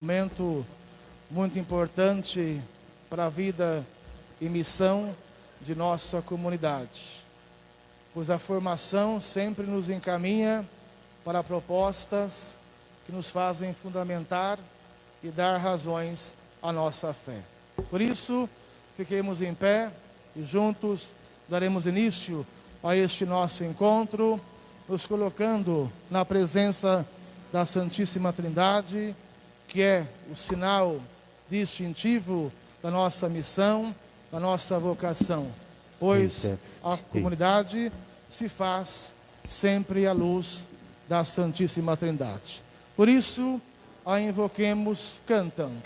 Momento muito importante para a vida e missão de nossa comunidade, pois a formação sempre nos encaminha para propostas que nos fazem fundamentar e dar razões à nossa fé. Por isso, fiquemos em pé e juntos daremos início a este nosso encontro, nos colocando na presença da Santíssima Trindade, que é o sinal distintivo da nossa missão, da nossa vocação, pois a comunidade se faz sempre à luz da Santíssima Trindade. Por isso, a invoquemos cantando.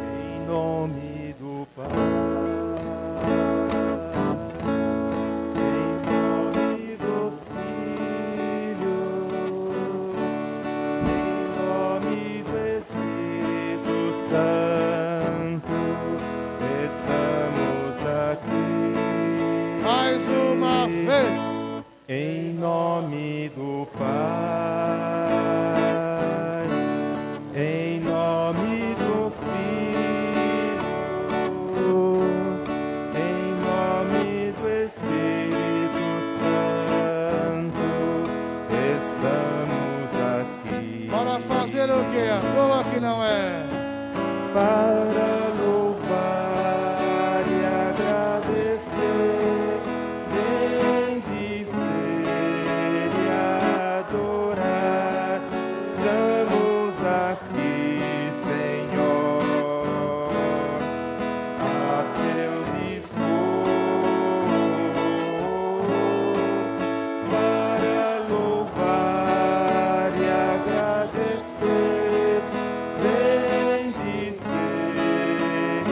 Em nome do Pai, em nome do Filho, em nome do Espírito Santo, estamos aqui. Mais uma vez. Em nome do Pai, em nome do Filho, em nome do Espírito Santo, estamos aqui. Para fazer o que? A boa que não é. Para louvar e agradecer, bendizer e adorar, estamos aqui, Senhor, a teu dispor, para louvar e agradecer, bendizer e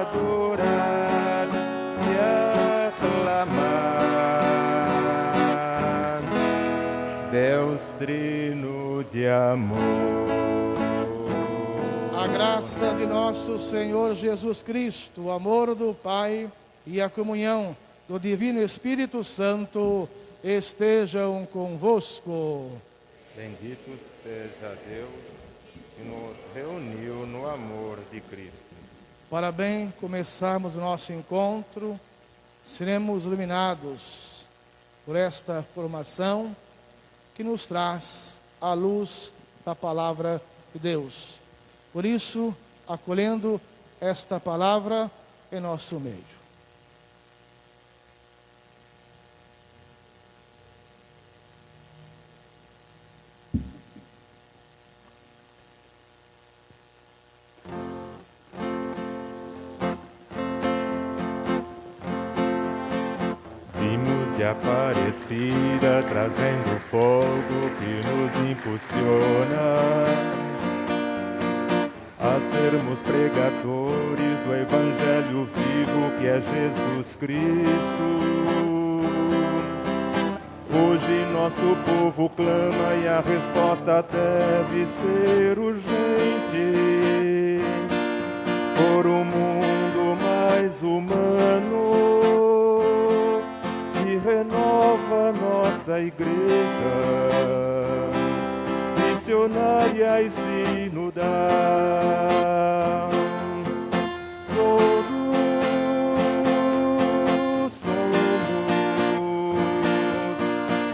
adorar e aclamar, Deus Trino de amor. A graça de nosso Senhor Jesus Cristo, o amor do Pai e a comunhão do Divino Espírito Santo estejam convosco. Bendito seja Deus que nos reuniu no amor de Cristo. Para bem começarmos o nosso encontro, seremos iluminados por esta formação que nos traz a luz da palavra de Deus. Por isso, acolhendo esta palavra em nosso meio. Vimos de Aparecida trazendo fogo que nos impulsiona a sermos pregadores do Evangelho vivo que é Jesus Cristo. Hoje nosso povo clama e a resposta deve ser urgente por um mundo mais humano. Se renova nossa igreja, missionária e sinodal. Todos somos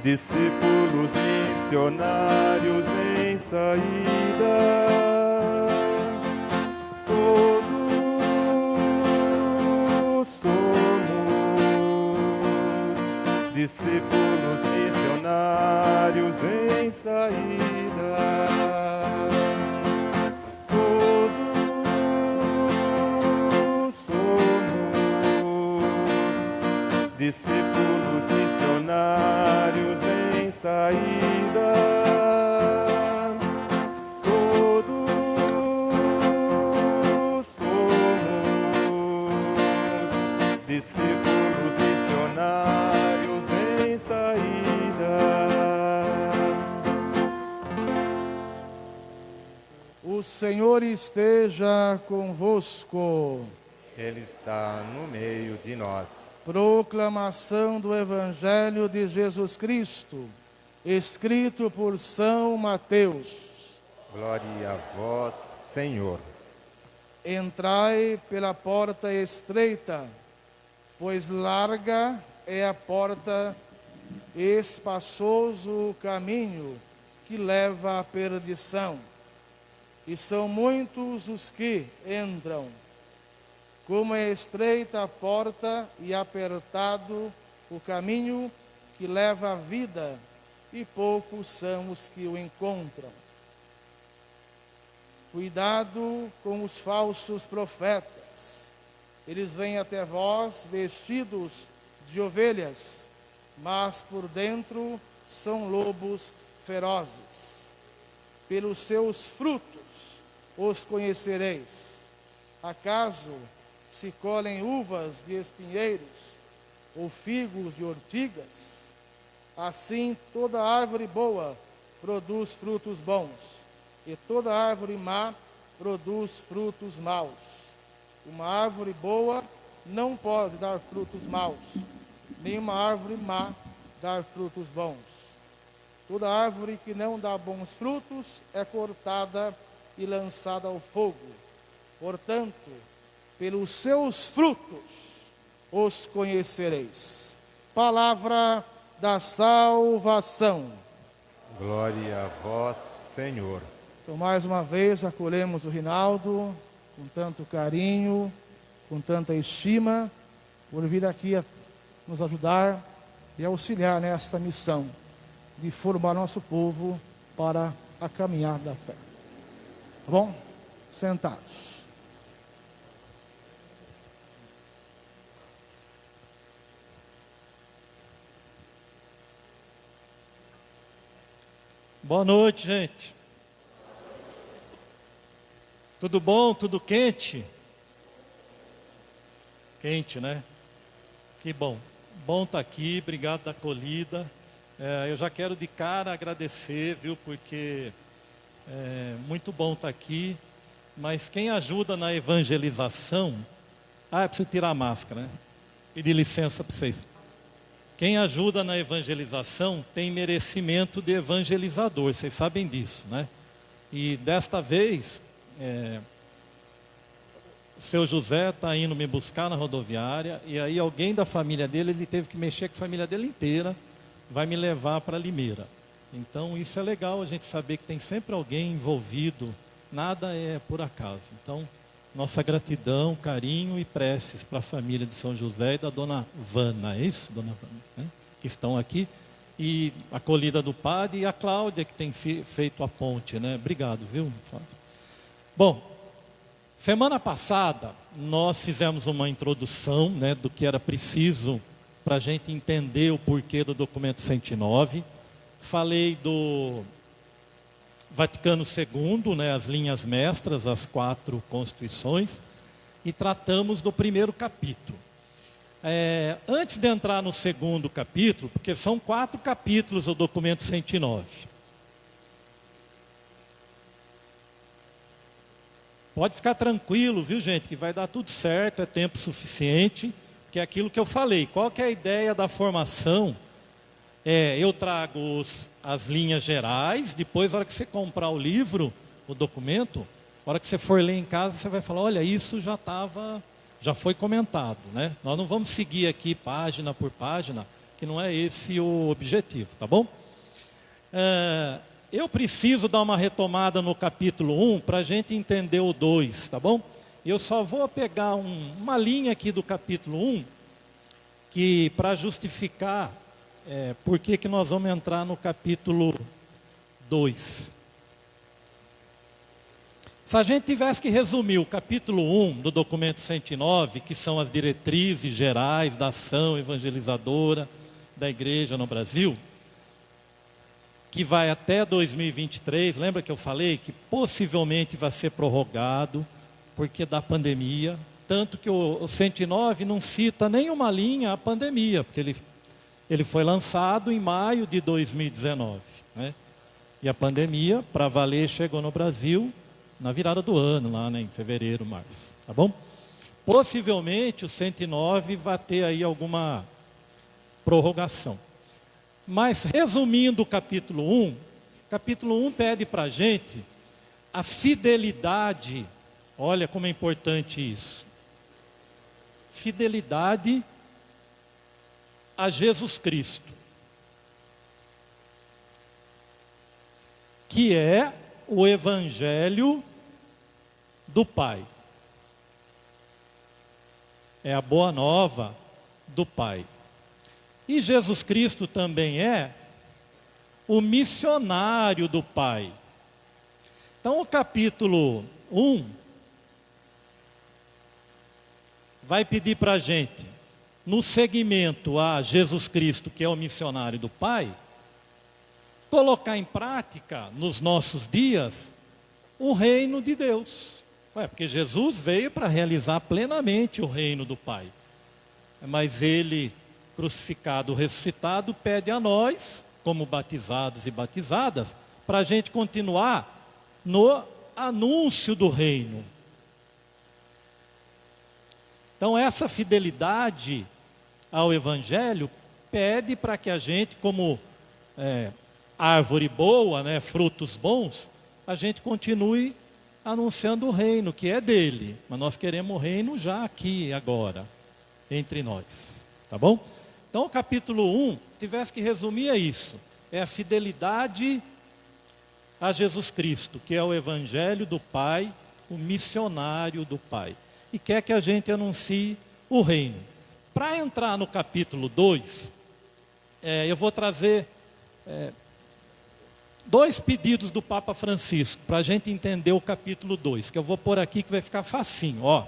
discípulos missionários em saída. Todos somos discípulos missionários em saída. Todos somos discípulos missionários em saída. Todos somos discípulos missionários em saída. O Senhor esteja convosco. Ele está no meio de nós. Proclamação do Evangelho de Jesus Cristo, escrito por São Mateus. Glória a vós, Senhor. Entrai pela porta estreita, pois larga é a porta, espaçoso o caminho que leva à perdição, e são muitos os que entram. Como é estreita a porta e apertado o caminho que leva à vida, e poucos são os que o encontram. Cuidado com os falsos profetas. Eles vêm até vós vestidos de ovelhas, mas por dentro são lobos ferozes. Pelos seus frutos os conhecereis. Acaso se colhem uvas de espinheiros ou figos de ortigas? Assim toda árvore boa produz frutos bons, e toda árvore má produz frutos maus. Uma árvore boa não pode dar frutos maus, nem uma árvore má dar frutos bons. Toda árvore que não dá bons frutos é cortada e lançada ao fogo. Portanto, pelos seus frutos os conhecereis. Palavra da salvação. Glória a vós, Senhor. Então, mais uma vez, acolhemos o Rinaldo com tanto carinho, com tanta estima, por vir aqui a nos ajudar e auxiliar nesta missão de formar nosso povo para a caminhada da fé. Tá bom? Sentados. Boa noite, gente. Tudo bom? Tudo quente? Quente, né? Que bom. Bom estar aqui, obrigado da acolhida. Eu já quero de cara agradecer, viu? Porque é muito bom estar aqui. Mas quem ajuda na evangelização... eu preciso tirar a máscara, né? Pedir licença para vocês. Quem ajuda na evangelização tem merecimento de evangelizador, vocês sabem disso, né? E desta vez, o seu José está indo me buscar na rodoviária, e aí alguém da família dele, ele teve que mexer com a família dele inteira, vai me levar para Limeira. Então isso é legal, a gente saber que tem sempre alguém envolvido, nada é por acaso. Então, nossa gratidão, carinho e preces para a família de São José e da dona Vana, é isso, dona Vana? Né? Que estão aqui. E a acolhida do padre e a Cláudia, que tem feito a ponte, né? Obrigado, viu, Cláudia? Bom, semana passada nós fizemos uma introdução, né, do que era preciso para a gente entender o porquê do documento 109. Falei do Vaticano II, né, as linhas mestras, as 4 constituições, e tratamos do primeiro capítulo. Antes de entrar no segundo capítulo, porque são 4 capítulos o documento 109. Pode ficar tranquilo, viu, gente, que vai dar tudo certo, é tempo suficiente, que é aquilo que eu falei. Qual que é a ideia da formação? Eu trago as linhas gerais, depois, na hora que você comprar o livro, o documento, na hora que você for ler em casa, você vai falar, olha, isso já foi comentado, né? Nós não vamos seguir aqui página por página, que não é esse o objetivo, tá bom? Eu preciso dar uma retomada no capítulo 1 para a gente entender o 2, tá bom? Eu só vou pegar uma linha aqui do capítulo 1, que para justificar por que nós vamos entrar no capítulo 2. Se a gente tivesse que resumir o capítulo 1 do documento 109, que são as diretrizes gerais da ação evangelizadora da igreja no Brasil, que vai até 2023, lembra que eu falei que possivelmente vai ser prorrogado, porque da pandemia, tanto que o 109 não cita nenhuma linha a pandemia, porque ele foi lançado em maio de 2019, né? E a pandemia, para valer, chegou no Brasil na virada do ano, lá, né, em fevereiro, março, tá bom? Possivelmente o 109 vai ter aí alguma prorrogação. Mas resumindo o capítulo 1 pede para a gente a fidelidade, olha como é importante isso. Fidelidade a Jesus Cristo, que é o Evangelho do Pai. É a boa nova do Pai. E Jesus Cristo também é o missionário do Pai. Então o capítulo 1 vai pedir para a gente, no segmento a Jesus Cristo, que é o missionário do Pai, colocar em prática, nos nossos dias, o reino de Deus. Porque Jesus veio para realizar plenamente o reino do Pai. Mas Ele, crucificado, ressuscitado, pede a nós, como batizados e batizadas, para a gente continuar no anúncio do reino. Então essa fidelidade ao Evangelho pede para que a gente, como árvore boa, né, frutos bons, a gente continue anunciando o reino que é dele, mas nós queremos o reino já aqui, agora, entre nós, tá bom? Então o capítulo 1, se tivesse que resumir é isso, é a fidelidade a Jesus Cristo, que é o Evangelho do Pai, o missionário do Pai, e quer que a gente anuncie o reino. Para entrar no capítulo 2, eu vou trazer 2 pedidos do Papa Francisco, para a gente entender o capítulo 2, que eu vou pôr aqui que vai ficar facinho, ó.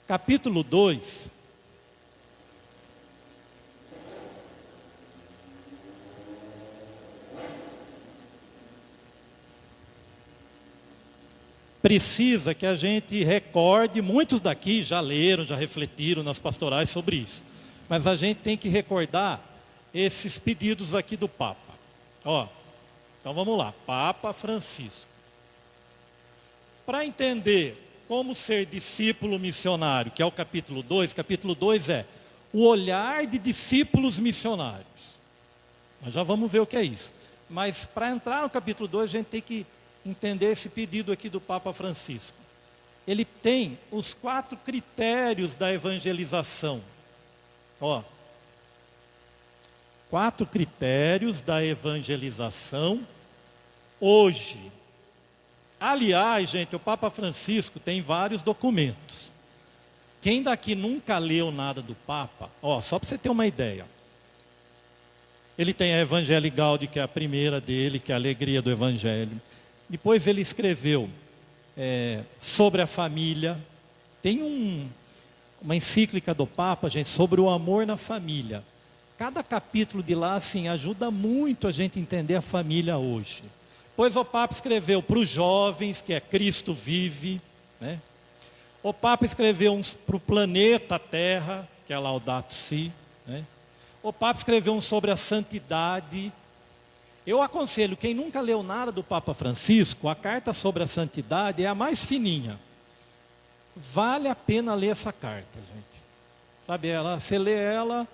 Capítulo 2, precisa que a gente recorde, muitos daqui já leram, já refletiram nas pastorais sobre isso, mas a gente tem que recordar esses pedidos aqui do Papa, ó. Então vamos lá, Papa Francisco. Para entender como ser discípulo missionário, que é o capítulo 2 é o olhar de discípulos missionários. Nós já vamos ver o que é isso. Mas para entrar no capítulo 2, a gente tem que entender esse pedido aqui do Papa Francisco. Ele tem os 4 critérios da evangelização. Ó, 4 critérios da evangelização hoje. Aliás, gente, o Papa Francisco tem vários documentos. Quem daqui nunca leu nada do Papa, ó, só para você ter uma ideia. Ele tem a Evangelii Gaudi, que é a primeira dele, que é a alegria do Evangelho. Depois ele escreveu sobre a família. Tem uma encíclica do Papa, gente, sobre o amor na família. Cada capítulo de lá, assim, ajuda muito a gente entender a família hoje. Depois o Papa escreveu para os jovens, que é Cristo Vive, né? O Papa escreveu uns para o planeta Terra, que é Laudato Si, né? O Papa escreveu um sobre a santidade. Eu aconselho, quem nunca leu nada do Papa Francisco, a carta sobre a santidade é a mais fininha. Vale a pena ler essa carta, gente. Sabe, você lê ela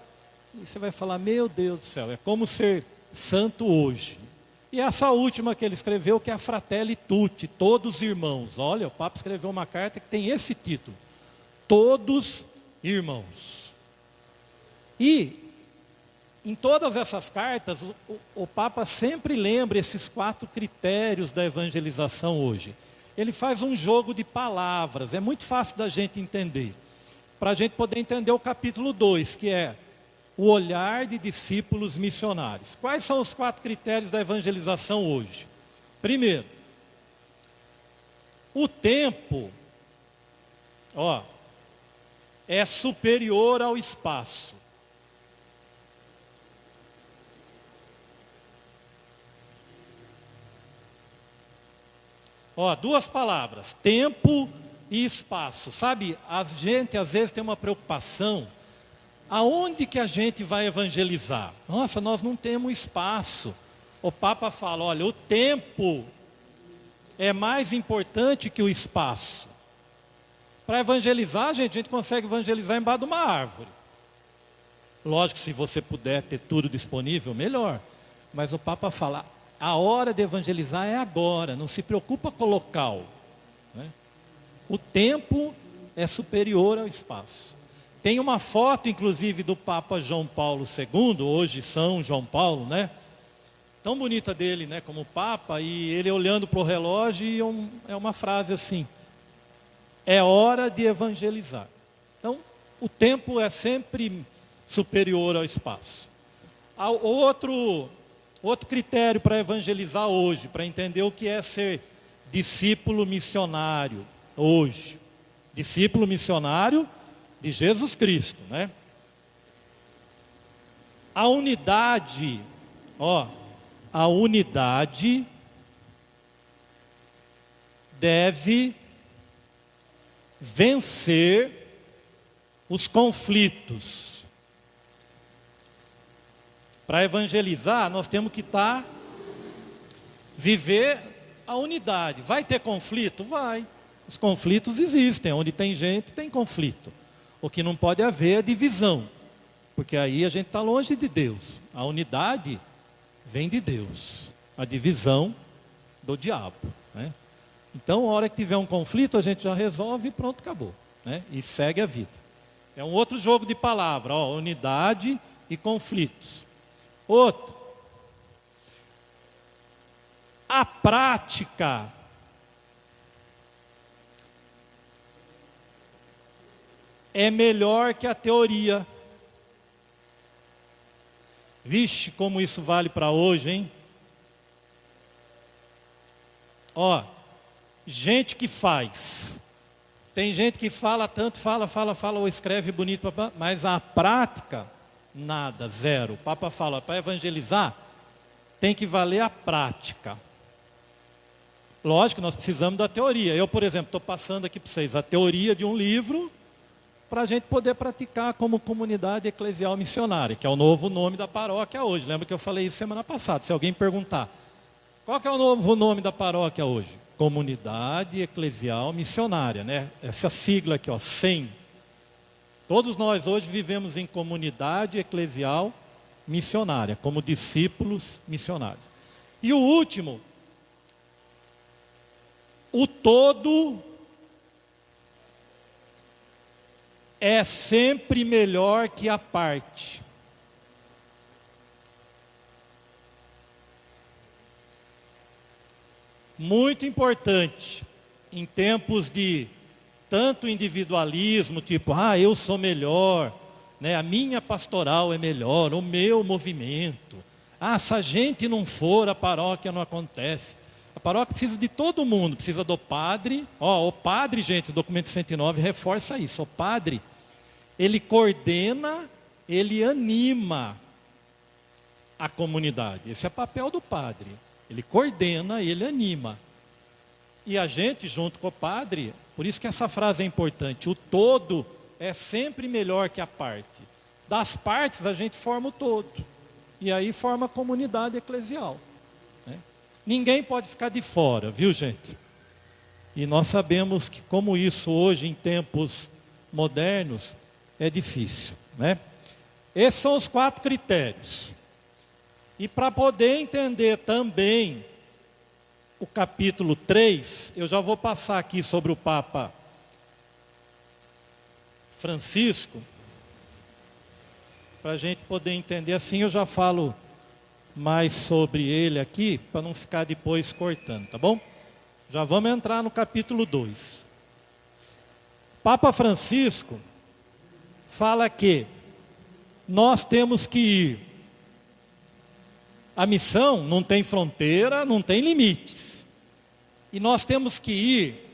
e você vai falar, meu Deus do céu, é como ser santo hoje. E essa última que ele escreveu, que é a Fratelli Tutti, todos irmãos. Olha, o Papa escreveu uma carta que tem esse título, todos irmãos. E em todas essas cartas, o Papa sempre lembra esses 4 critérios da evangelização hoje. Ele faz um jogo de palavras, é muito fácil da gente entender. Para a gente poder entender o capítulo 2, que é o olhar de discípulos missionários. Quais são os 4 critérios da evangelização hoje? Primeiro, o tempo, é superior ao espaço. Duas palavras, tempo e espaço. Sabe, a gente às vezes tem uma preocupação, aonde que a gente vai evangelizar? Nossa, nós não temos espaço. O Papa fala, olha, o tempo é mais importante que o espaço. Para evangelizar, gente, a gente consegue evangelizar embaixo de uma árvore. Lógico, se você puder ter tudo disponível, melhor. Mas o Papa fala, a hora de evangelizar é agora, não se preocupa com o local, né? O tempo é superior ao espaço. Tem uma foto, inclusive, do Papa João Paulo II, hoje São João Paulo, né? Tão bonita dele, né, como Papa, e ele olhando para o relógio, e é uma frase assim, é hora de evangelizar. Então, o tempo é sempre superior ao espaço. Outro critério para evangelizar hoje, para entender o que é ser discípulo missionário hoje. Discípulo missionário de Jesus Cristo, né? A unidade deve vencer os conflitos. Para evangelizar, nós temos que viver a unidade. Vai ter conflito? Vai. Os conflitos existem. Onde tem gente, tem conflito. O que não pode haver é divisão. Porque aí a gente está longe de Deus. A unidade vem de Deus. A divisão do diabo, né? Então, a hora que tiver um conflito, a gente já resolve e pronto, acabou, né? E segue a vida. É um outro jogo de palavra, unidade e conflitos. Outro. A prática é melhor que a teoria. Vixe, como isso vale para hoje, hein? Gente que faz. Tem gente que fala tanto, fala, ou escreve bonito, mas a prática, nada, zero. O Papa fala, para evangelizar, tem que valer a prática. Lógico, nós precisamos da teoria. Eu, por exemplo, estou passando aqui para vocês a teoria de um livro, para a gente poder praticar como comunidade eclesial missionária, que é o novo nome da paróquia hoje. Lembra que eu falei isso semana passada? Se alguém perguntar, qual que é o novo nome da paróquia hoje? Comunidade Eclesial Missionária, né? Essa sigla aqui, CEM. Todos nós hoje vivemos em comunidade eclesial missionária, como discípulos missionários. E o último, o todo é sempre melhor que a parte. Muito importante, em tempos de tanto individualismo, tipo, eu sou melhor, né? A minha pastoral é melhor, o meu movimento. Se a gente não for, a paróquia não acontece. A paróquia precisa de todo mundo, precisa do padre. O padre, gente, o documento 109 reforça isso. O padre, ele coordena, ele anima a comunidade. Esse é o papel do padre. Ele coordena, ele anima. E a gente, junto com o padre, por isso que essa frase é importante, o todo é sempre melhor que a parte. Das partes a gente forma o todo. E aí forma a comunidade eclesial, né? Ninguém pode ficar de fora, viu, gente? E nós sabemos que como isso hoje, em tempos modernos, é difícil, né? Esses são os 4 critérios. E para poder entender também o capítulo 3, eu já vou passar aqui sobre o Papa Francisco, para a gente poder entender assim, eu já falo mais sobre ele aqui, para não ficar depois cortando, tá bom? Já vamos entrar no capítulo 2. Papa Francisco fala que nós temos que ir. A missão não tem fronteira, não tem limites. E nós temos que ir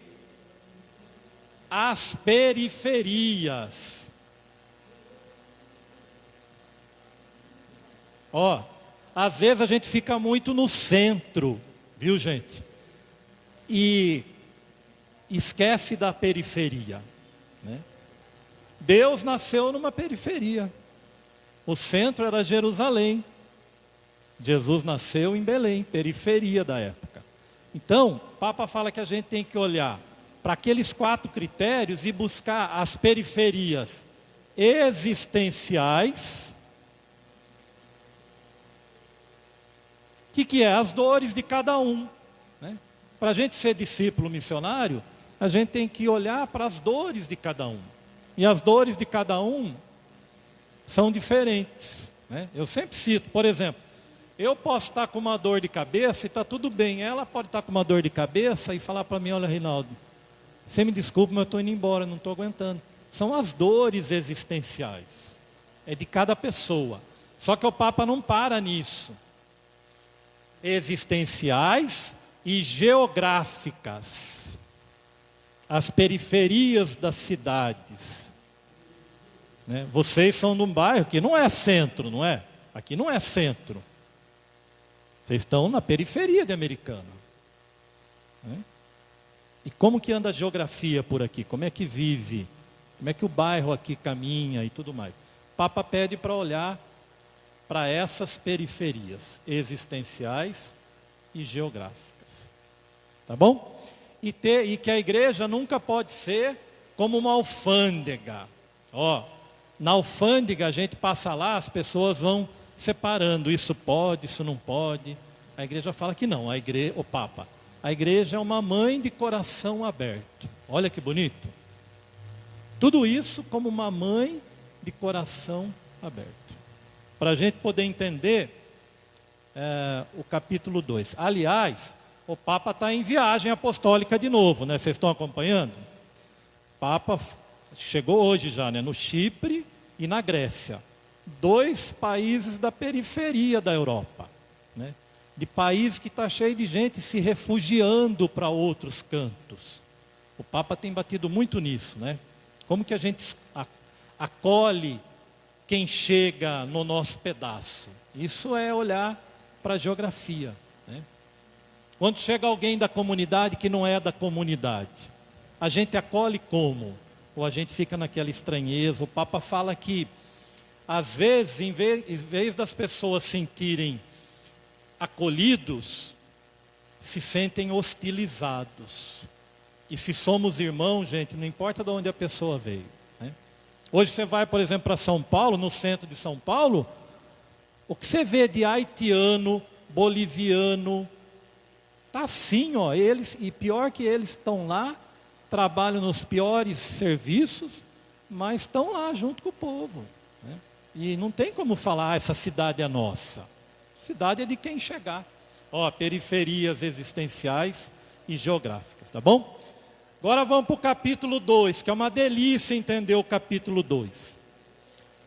às periferias. Às vezes a gente fica muito no centro, viu, gente? E esquece da periferia, né? Deus nasceu numa periferia. O centro era Jerusalém. Jesus nasceu em Belém, periferia da época. Então, o Papa fala que a gente tem que olhar para aqueles 4 critérios e buscar as periferias existenciais. O que é? As dores de cada um, né? Para a gente ser discípulo missionário, a gente tem que olhar para as dores de cada um. E as dores de cada um são diferentes, né? Eu sempre cito, por exemplo, eu posso estar com uma dor de cabeça e está tudo bem. Ela pode estar com uma dor de cabeça e falar para mim: olha, Reinaldo, você me desculpa, mas eu estou indo embora, não estou aguentando. São as dores existenciais. É de cada pessoa. Só que o Papa não para nisso. Existenciais e geográficas. As periferias das cidades, né? Vocês são num bairro que não é centro, não é? Aqui não é centro. Vocês estão na periferia de Americana, né? E como que anda a geografia por aqui? Como é que vive? Como é que o bairro aqui caminha e tudo mais? O Papa pede para olhar para essas periferias existenciais e geográficas. Tá bom? E que a igreja nunca pode ser como uma alfândega. Ó, na alfândega a gente passa lá, as pessoas vão separando, isso pode, isso não pode. A igreja fala que não, o Papa. A igreja é uma mãe de coração aberto. Olha que bonito. Tudo isso como uma mãe de coração aberto. Para a gente poder entender o capítulo 2. Aliás, o Papa está em viagem apostólica de novo, né? Vocês estão acompanhando? O Papa chegou hoje já, né? No Chipre e na Grécia. 2 países da periferia da Europa, né? De país que está cheio de gente se refugiando para outros cantos. O Papa tem batido muito nisso, né? Como que a gente acolhe quem chega no nosso pedaço? Isso é olhar para a geografia, né? Quando chega alguém da comunidade que não é da comunidade, a gente acolhe como? Ou a gente fica naquela estranheza? O Papa fala que, às vezes, em vez das pessoas sentirem acolhidos, se sentem hostilizados. E se somos irmãos, gente, não importa de onde a pessoa veio, né? Hoje você vai, por exemplo, para São Paulo, no centro de São Paulo, o que você vê de haitiano, boliviano, está assim, ó, eles, e pior que eles estão lá, trabalham nos piores serviços, mas estão lá junto com o povo, né? E não tem como falar, essa cidade é nossa. A cidade é de quem chegar. Ó, periferias existenciais e geográficas, tá bom? Agora vamos para o capítulo 2, que é uma delícia entender o capítulo 2.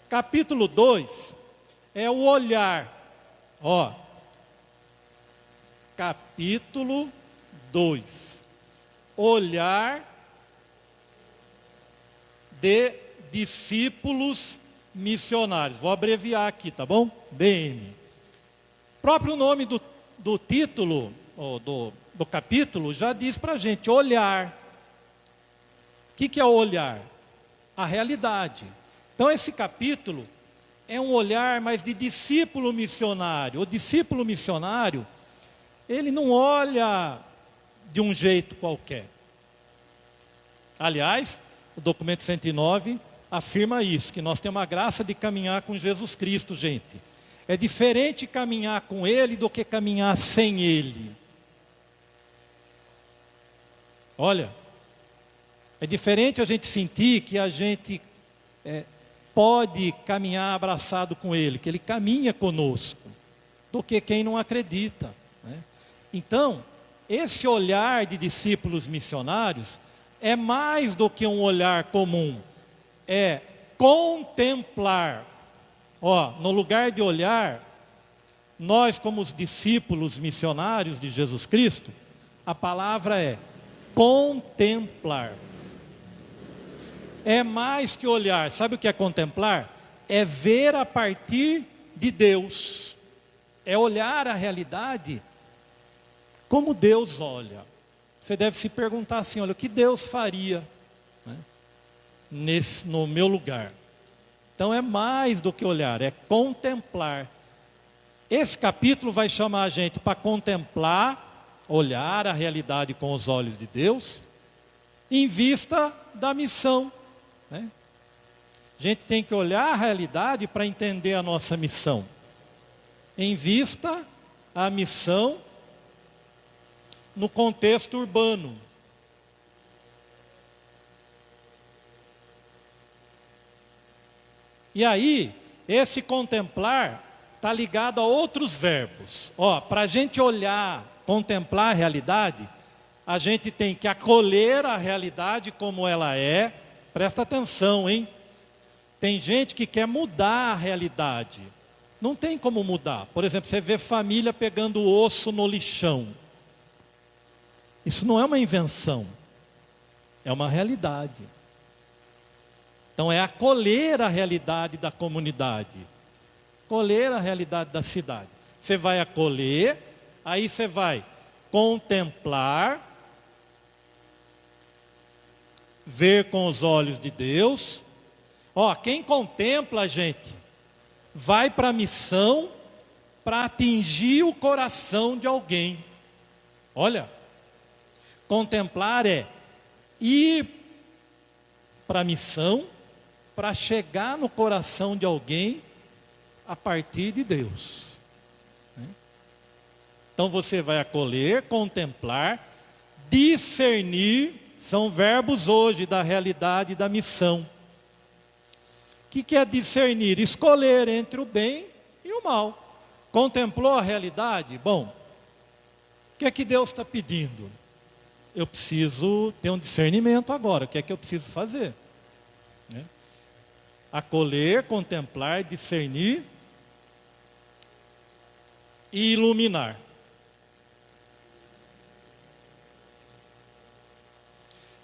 Capítulo 2 é o olhar. Ó, capítulo 2. Olhar de discípulos missionários. Vou abreviar aqui, tá bom? BM. O próprio nome do título, ou do capítulo, já diz para a gente, olhar. O que é o olhar? A realidade. Então esse capítulo é um olhar mais de discípulo missionário. O discípulo missionário, ele não olha de um jeito qualquer. Aliás, o documento 109 afirma isso, que nós temos a graça de caminhar com Jesus Cristo, gente. É diferente caminhar com Ele do que caminhar sem Ele. Olha, é diferente a gente sentir que a gente pode caminhar abraçado com Ele, que Ele caminha conosco, do que quem não acredita, né? Então, esse olhar de discípulos missionários é mais do que um olhar comum, é contemplar. Ó, no lugar de olhar, nós como os discípulos missionários de Jesus Cristo, a palavra é contemplar. É mais que olhar. Sabe o que é contemplar? É ver a partir de Deus. É olhar a realidade como Deus olha. Você deve se perguntar assim, olha, o que Deus faria, né, no meu lugar? Então é mais do que olhar, é contemplar. Esse capítulo vai chamar a gente para contemplar, olhar a realidade com os olhos de Deus em vista da missão, né? A gente tem que olhar a realidade para entender a nossa missão. Em vista a missão no contexto urbano. E aí, esse contemplar está ligado a outros verbos. Para a gente olhar, contemplar a realidade, a gente tem que acolher a realidade como ela é. Presta atenção, hein? Tem gente que quer mudar a realidade. Não tem como mudar. Por exemplo, você vê família pegando osso no lixão. Isso não é uma invenção. É uma realidade. Então é acolher a realidade da comunidade. Acolher a realidade da cidade. Você vai acolher, aí você vai contemplar, ver com os olhos de Deus. Quem contempla, gente, vai para a missão para atingir o coração de alguém. Olha, contemplar é ir para a missão para chegar no coração de alguém a partir de Deus. Então você vai acolher, contemplar, discernir, são verbos hoje da realidade da missão. O que é discernir? Escolher entre o bem e o mal. Contemplou a realidade? Bom, o que é que Deus está pedindo? Eu preciso ter um discernimento agora. O que é que eu preciso fazer? Acolher, contemplar, discernir e iluminar.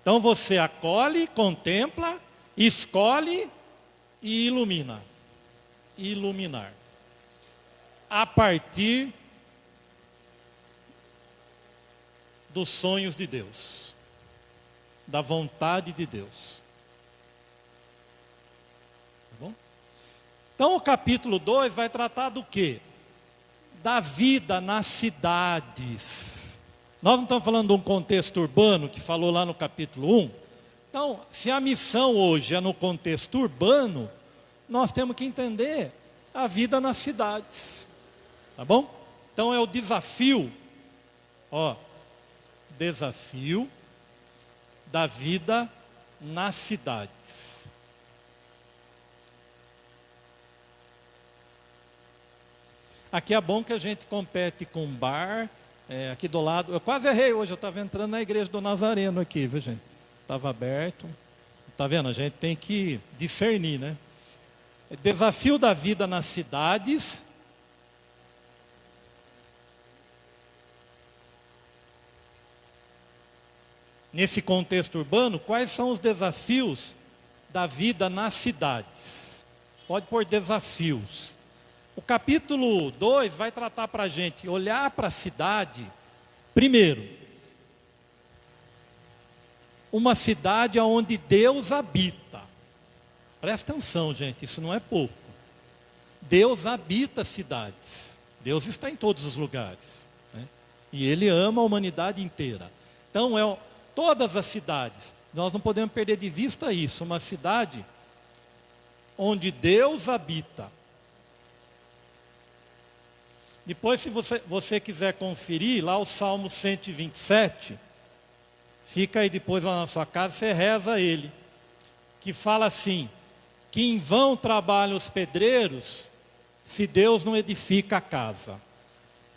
Então você acolhe, contempla, escolhe e ilumina. Iluminar. A partir dos sonhos de Deus, da vontade de Deus. Tá bom? Então o capítulo 2 vai tratar do quê? Da vida nas cidades. Nós não estamos falando de um contexto urbano que falou lá no capítulo 1. Então, se a missão hoje é no contexto urbano, nós temos que entender a vida nas cidades. Tá bom? Então é o desafio, desafio da vida nas cidades. Aqui é bom que a gente compete com bar, aqui do lado. Eu quase errei hoje, eu estava entrando na igreja do Nazareno aqui, viu gente? Estava aberto. Está vendo? A gente tem que discernir, né? Desafio da vida nas cidades. Nesse contexto urbano, quais são os desafios da vida nas cidades? Pode pôr desafios. O capítulo 2 vai tratar para a gente olhar para a cidade, primeiro, uma cidade onde Deus habita. Presta atenção, gente, isso não é pouco. Deus habita cidades. Deus está em todos os lugares, né? E Ele ama a humanidade inteira. Então, todas as cidades, nós não podemos perder de vista isso. Uma cidade onde Deus habita. Depois, se você quiser conferir, lá o Salmo 127, fica aí depois lá na sua casa, você reza ele, que fala assim, que em vão trabalham os pedreiros, se Deus não edifica a casa.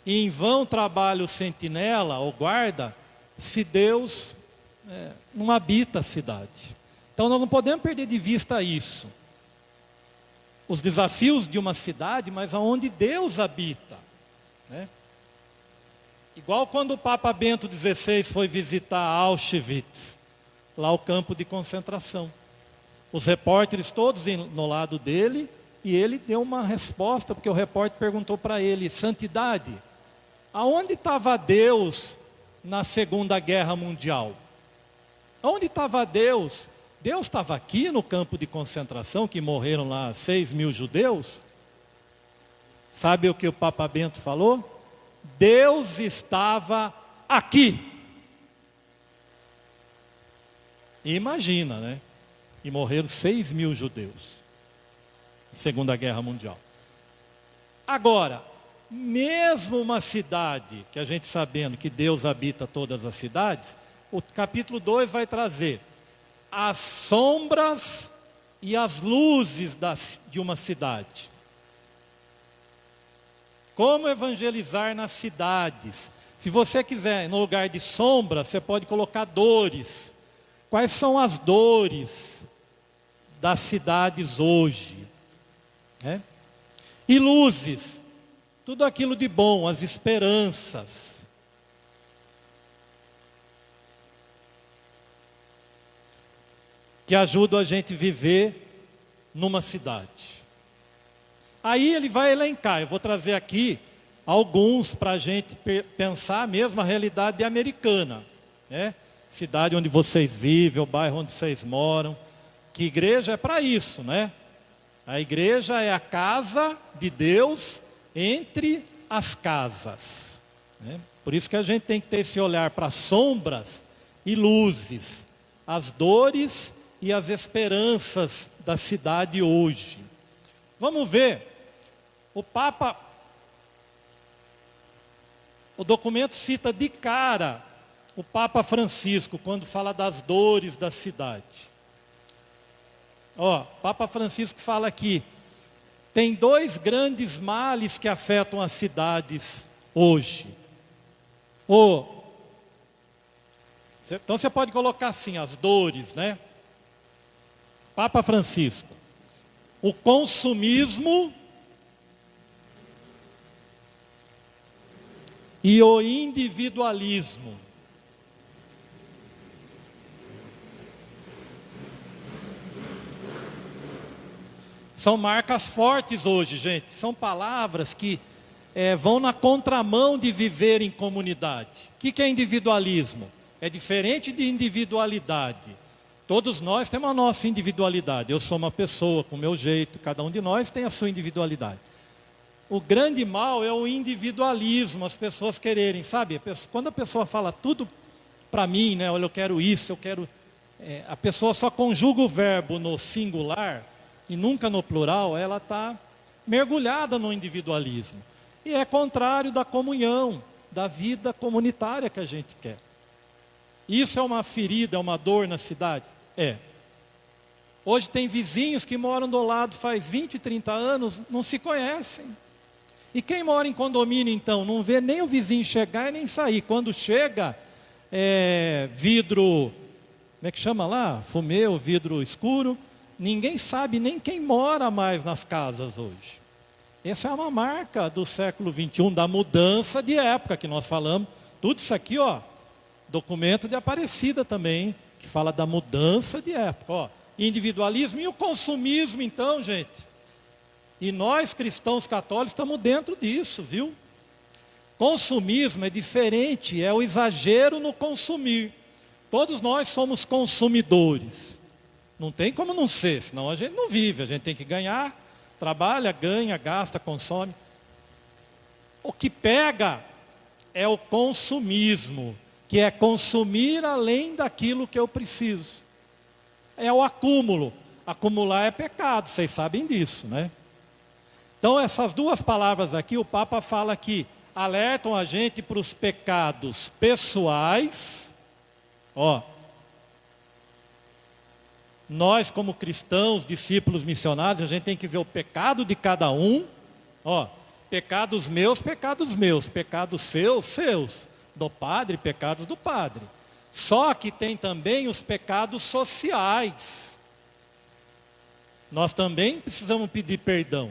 E em vão trabalha o sentinela, ou guarda, se Deus não habita a cidade. Então nós não podemos perder de vista isso. Os desafios de uma cidade, mas aonde Deus habita, né? Igual quando o Papa Bento XVI foi visitar Auschwitz, lá o campo de concentração. Os repórteres todos no lado dele, e ele deu uma resposta, porque o repórter perguntou para ele, santidade, aonde estava Deus na Segunda Guerra Mundial? Onde estava Deus? Deus estava aqui no campo de concentração, que morreram lá 6.000 judeus? Sabe o que o Papa Bento falou? Deus estava aqui. E imagina, né? E morreram 6 mil judeus. Na Segunda Guerra Mundial. Agora, mesmo uma cidade, que a gente sabendo que Deus habita todas as cidades, o capítulo 2 vai trazer as sombras e as luzes de uma cidade. Como evangelizar nas cidades? Se você quiser, no lugar de sombra, você pode colocar dores. Quais são as dores das cidades hoje? E luzes, tudo aquilo de bom, as esperanças. Que ajudam a gente a viver numa cidade. Aí ele vai elencar, eu vou trazer aqui alguns para a gente pensar mesmo a realidade americana. Cidade onde vocês vivem, o bairro onde vocês moram. Que igreja é para isso, né? A igreja é a casa de Deus entre as casas. Por isso que a gente tem que ter esse olhar para sombras e luzes, as dores e as esperanças da cidade hoje. Vamos ver, o documento cita de cara o Papa Francisco, quando fala das dores da cidade. Papa Francisco fala aqui, tem 2 grandes males que afetam as cidades hoje. Então você pode colocar assim, as dores, né? Papa Francisco, o consumismo e o individualismo. São marcas fortes hoje, gente. São palavras que vão na contramão de viver em comunidade. O que é individualismo? É diferente de individualidade. Todos nós temos a nossa individualidade. Eu sou uma pessoa com o meu jeito, cada um de nós tem a sua individualidade. O grande mal é o individualismo, as pessoas quererem, sabe? Quando a pessoa fala tudo para mim, né? Olha, eu quero isso, eu quero... a pessoa só conjuga o verbo no singular e nunca no plural, ela está mergulhada no individualismo. E é contrário da comunhão, da vida comunitária que a gente quer. Isso é uma ferida, é uma dor na cidade? Hoje tem vizinhos que moram do lado faz 20, 30 anos, não se conhecem. E quem mora em condomínio então, não vê nem o vizinho chegar e nem sair. Quando chega, vidro, como é que chama lá? Fumê, o vidro escuro. Ninguém sabe nem quem mora mais nas casas hoje. Essa é uma marca do século XXI, da mudança de época que nós falamos. Tudo isso aqui, documento de Aparecida também, que fala da mudança de época. Individualismo e o consumismo então, gente. E nós, cristãos católicos, estamos dentro disso, viu? Consumismo é diferente, é o exagero no consumir. Todos nós somos consumidores. Não tem como não ser, senão a gente não vive. A gente tem que ganhar, trabalha, ganha, gasta, consome. O que pega é o consumismo, que é consumir além daquilo que eu preciso. É o acúmulo. Acumular é pecado, vocês sabem disso, né? Então essas 2 palavras aqui, o Papa fala que alertam a gente para os pecados pessoais. Nós como cristãos, discípulos missionários, a gente tem que ver o pecado de cada um. Pecados meus, pecados seus, do padre, pecados do padre. Só que tem também os pecados sociais. Nós também precisamos pedir perdão.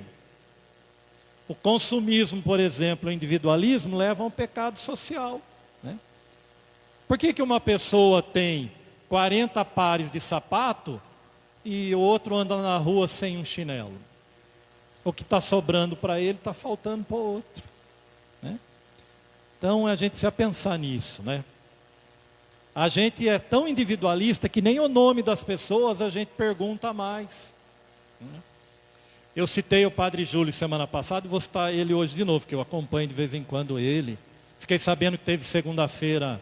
O consumismo, por exemplo, o individualismo, leva a um pecado social. Né? Por que uma pessoa tem 40 pares de sapato e o outro anda na rua sem um chinelo? O que está sobrando para ele está faltando para o outro. Né? Então a gente precisa pensar nisso. Né? A gente é tão individualista que nem o nome das pessoas a gente pergunta mais. Eu citei o Padre Júlio semana passada e vou citar ele hoje de novo, que eu acompanho de vez em quando ele. Fiquei sabendo que teve segunda-feira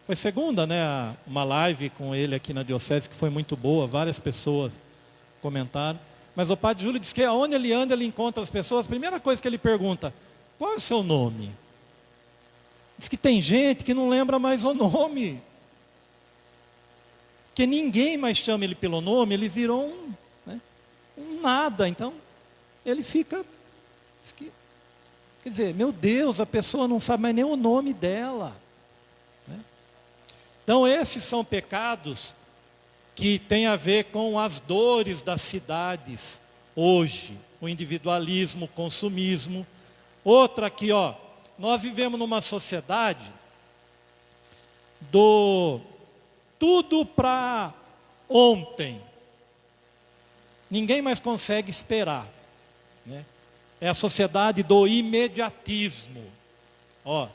Foi segunda, né? Uma live com ele aqui na Diocese, que foi muito boa, várias pessoas comentaram. Mas o Padre Júlio diz que aonde ele anda, ele encontra as pessoas. A primeira coisa que ele pergunta: qual é o seu nome? Diz que tem gente que não lembra mais o nome. Porque ninguém mais chama ele pelo nome, ele virou um nada. Então, ele fica... Quer dizer, meu Deus, a pessoa não sabe mais nem o nome dela. Né? Então, esses são pecados que têm a ver com as dores das cidades hoje. O individualismo, o consumismo. Outra aqui, ó. Nós vivemos numa sociedade do tudo para ontem. Ninguém mais consegue esperar. Né? É a sociedade do imediatismo. Ó,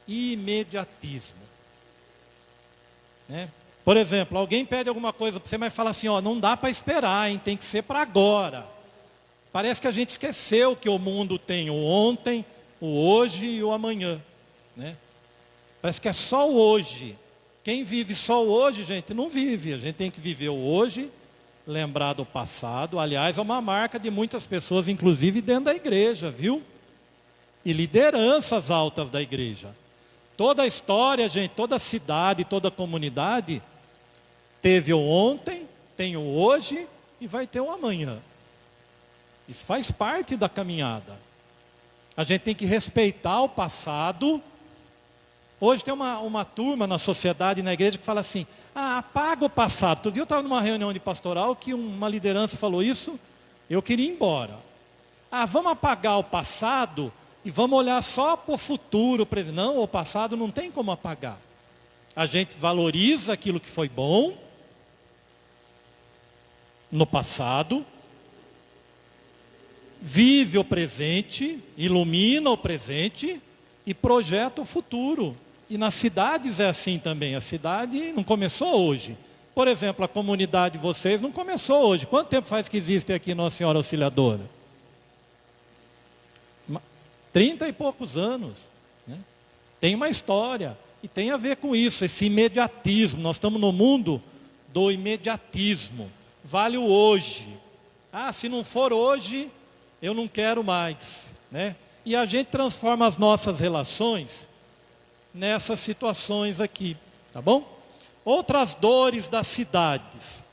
imediatismo. Né? Por exemplo, alguém pede alguma coisa para você, mas fala assim, ó, não dá para esperar, hein? Tem que ser para agora. Parece que a gente esqueceu que o mundo tem o ontem, o hoje e o amanhã. Né? Parece que é só o hoje. Quem vive só o hoje, gente, não vive. A gente tem que viver o hoje, lembrar do passado. Aliás, é uma marca de muitas pessoas, inclusive dentro da igreja, viu? E lideranças altas da igreja. Toda a história, gente, toda a cidade, toda a comunidade teve o ontem, tem o hoje e vai ter o amanhã. Isso faz parte da caminhada. A gente tem que respeitar o passado. Hoje tem uma turma na sociedade, na igreja, que fala assim, apaga o passado. Outro dia eu estava numa reunião de pastoral que uma liderança falou isso, eu queria ir embora. Vamos apagar o passado e vamos olhar só para o futuro. Não, o passado não tem como apagar. A gente valoriza aquilo que foi bom no passado, vive o presente, ilumina o presente e projeta o futuro. E nas cidades é assim também. A cidade não começou hoje. Por exemplo, a comunidade de vocês não começou hoje. Quanto tempo faz que existe aqui Nossa Senhora Auxiliadora? 30 e poucos anos. Né? Tem uma história. E tem a ver com isso, esse imediatismo. Nós estamos no mundo do imediatismo. Vale o hoje. Se não for hoje, eu não quero mais. Né? E a gente transforma as nossas relações nessas situações aqui, tá bom? Outras dores das cidades.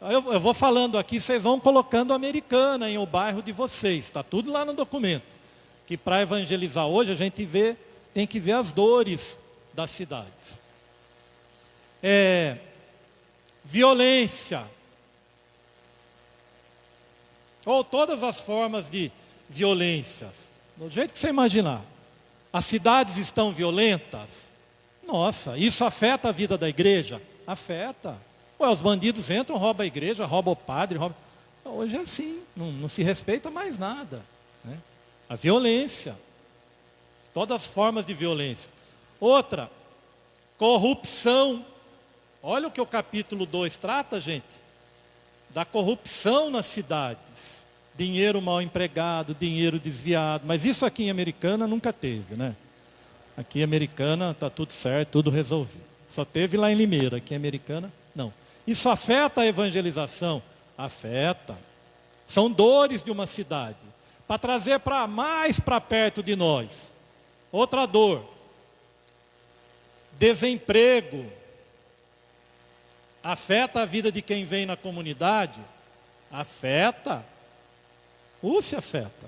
Eu vou falando aqui, vocês vão colocando Americana em o bairro de vocês, está tudo lá no documento. Que para evangelizar hoje a gente tem que ver as dores das cidades. Violência. Ou todas as formas de violências. Do jeito que você imaginar. As cidades estão violentas? Nossa, isso afeta a vida da igreja? Afeta. Os bandidos entram, roubam a igreja, roubam o padre, roubam... Hoje é assim, não se respeita mais nada. Né? A violência. Todas as formas de violência. Outra, corrupção. Olha o que o capítulo 2 trata, gente. Da corrupção nas cidades. Dinheiro mal empregado, dinheiro desviado. Mas isso aqui em Americana nunca teve, né? Aqui em Americana está tudo certo, tudo resolvido. Só teve lá em Limeira, aqui em Americana, não. Isso afeta a evangelização? Afeta. São dores de uma cidade. Para trazer mais para perto de nós. Outra dor. Desemprego. Afeta a vida de quem vem na comunidade? Afeta. Se afeta.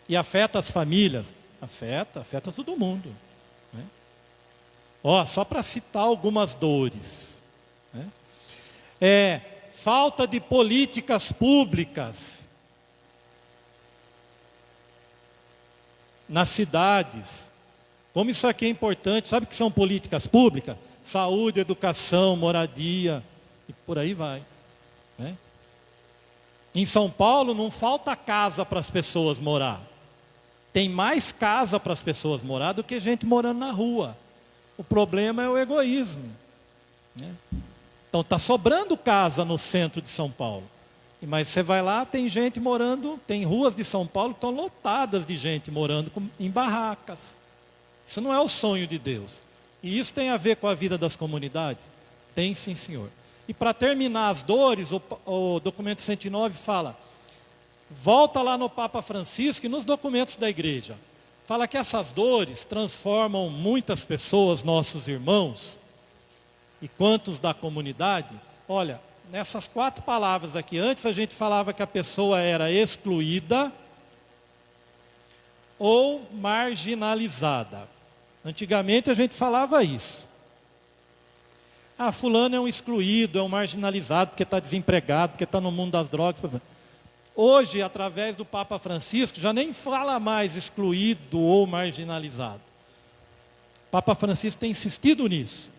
E afeta as famílias? Afeta todo mundo. Né? Só para citar algumas dores. Né? Falta de políticas públicas nas cidades. Como isso aqui é importante, sabe o que são políticas públicas? Saúde, educação, moradia, e por aí vai. Né? Em São Paulo não falta casa para as pessoas morar. Tem mais casa para as pessoas morar do que gente morando na rua. O problema é o egoísmo. Né? Então está sobrando casa no centro de São Paulo. Mas você vai lá, tem gente morando, tem ruas de São Paulo que estão lotadas de gente morando em barracas. Isso não é o sonho de Deus. E isso tem a ver com a vida das comunidades? Tem sim, senhor. E para terminar as dores, o documento 109 fala, volta lá no Papa Francisco e nos documentos da igreja. Fala que essas dores transformam muitas pessoas, nossos irmãos, e quantos da comunidade. Olha, nessas 4 palavras aqui, antes a gente falava que a pessoa era excluída ou marginalizada. Antigamente a gente falava isso. Ah, fulano é um excluído, é um marginalizado, porque está desempregado, porque está no mundo das drogas. Hoje, através do Papa Francisco, já nem fala mais excluído ou marginalizado. O Papa Francisco tem insistido nisso.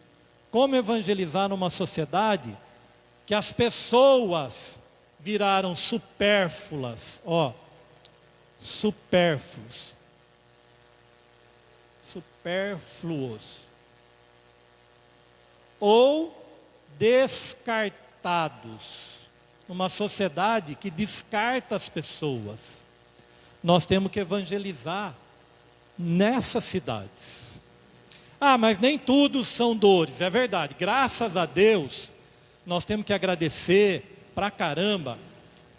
Como evangelizar numa sociedade que as pessoas viraram supérfluas, supérfluos. Ou descartados. Numa sociedade que descarta as pessoas. Nós temos que evangelizar nessas cidades. Ah, mas nem tudo são dores. É verdade, graças a Deus, nós temos que agradecer pra caramba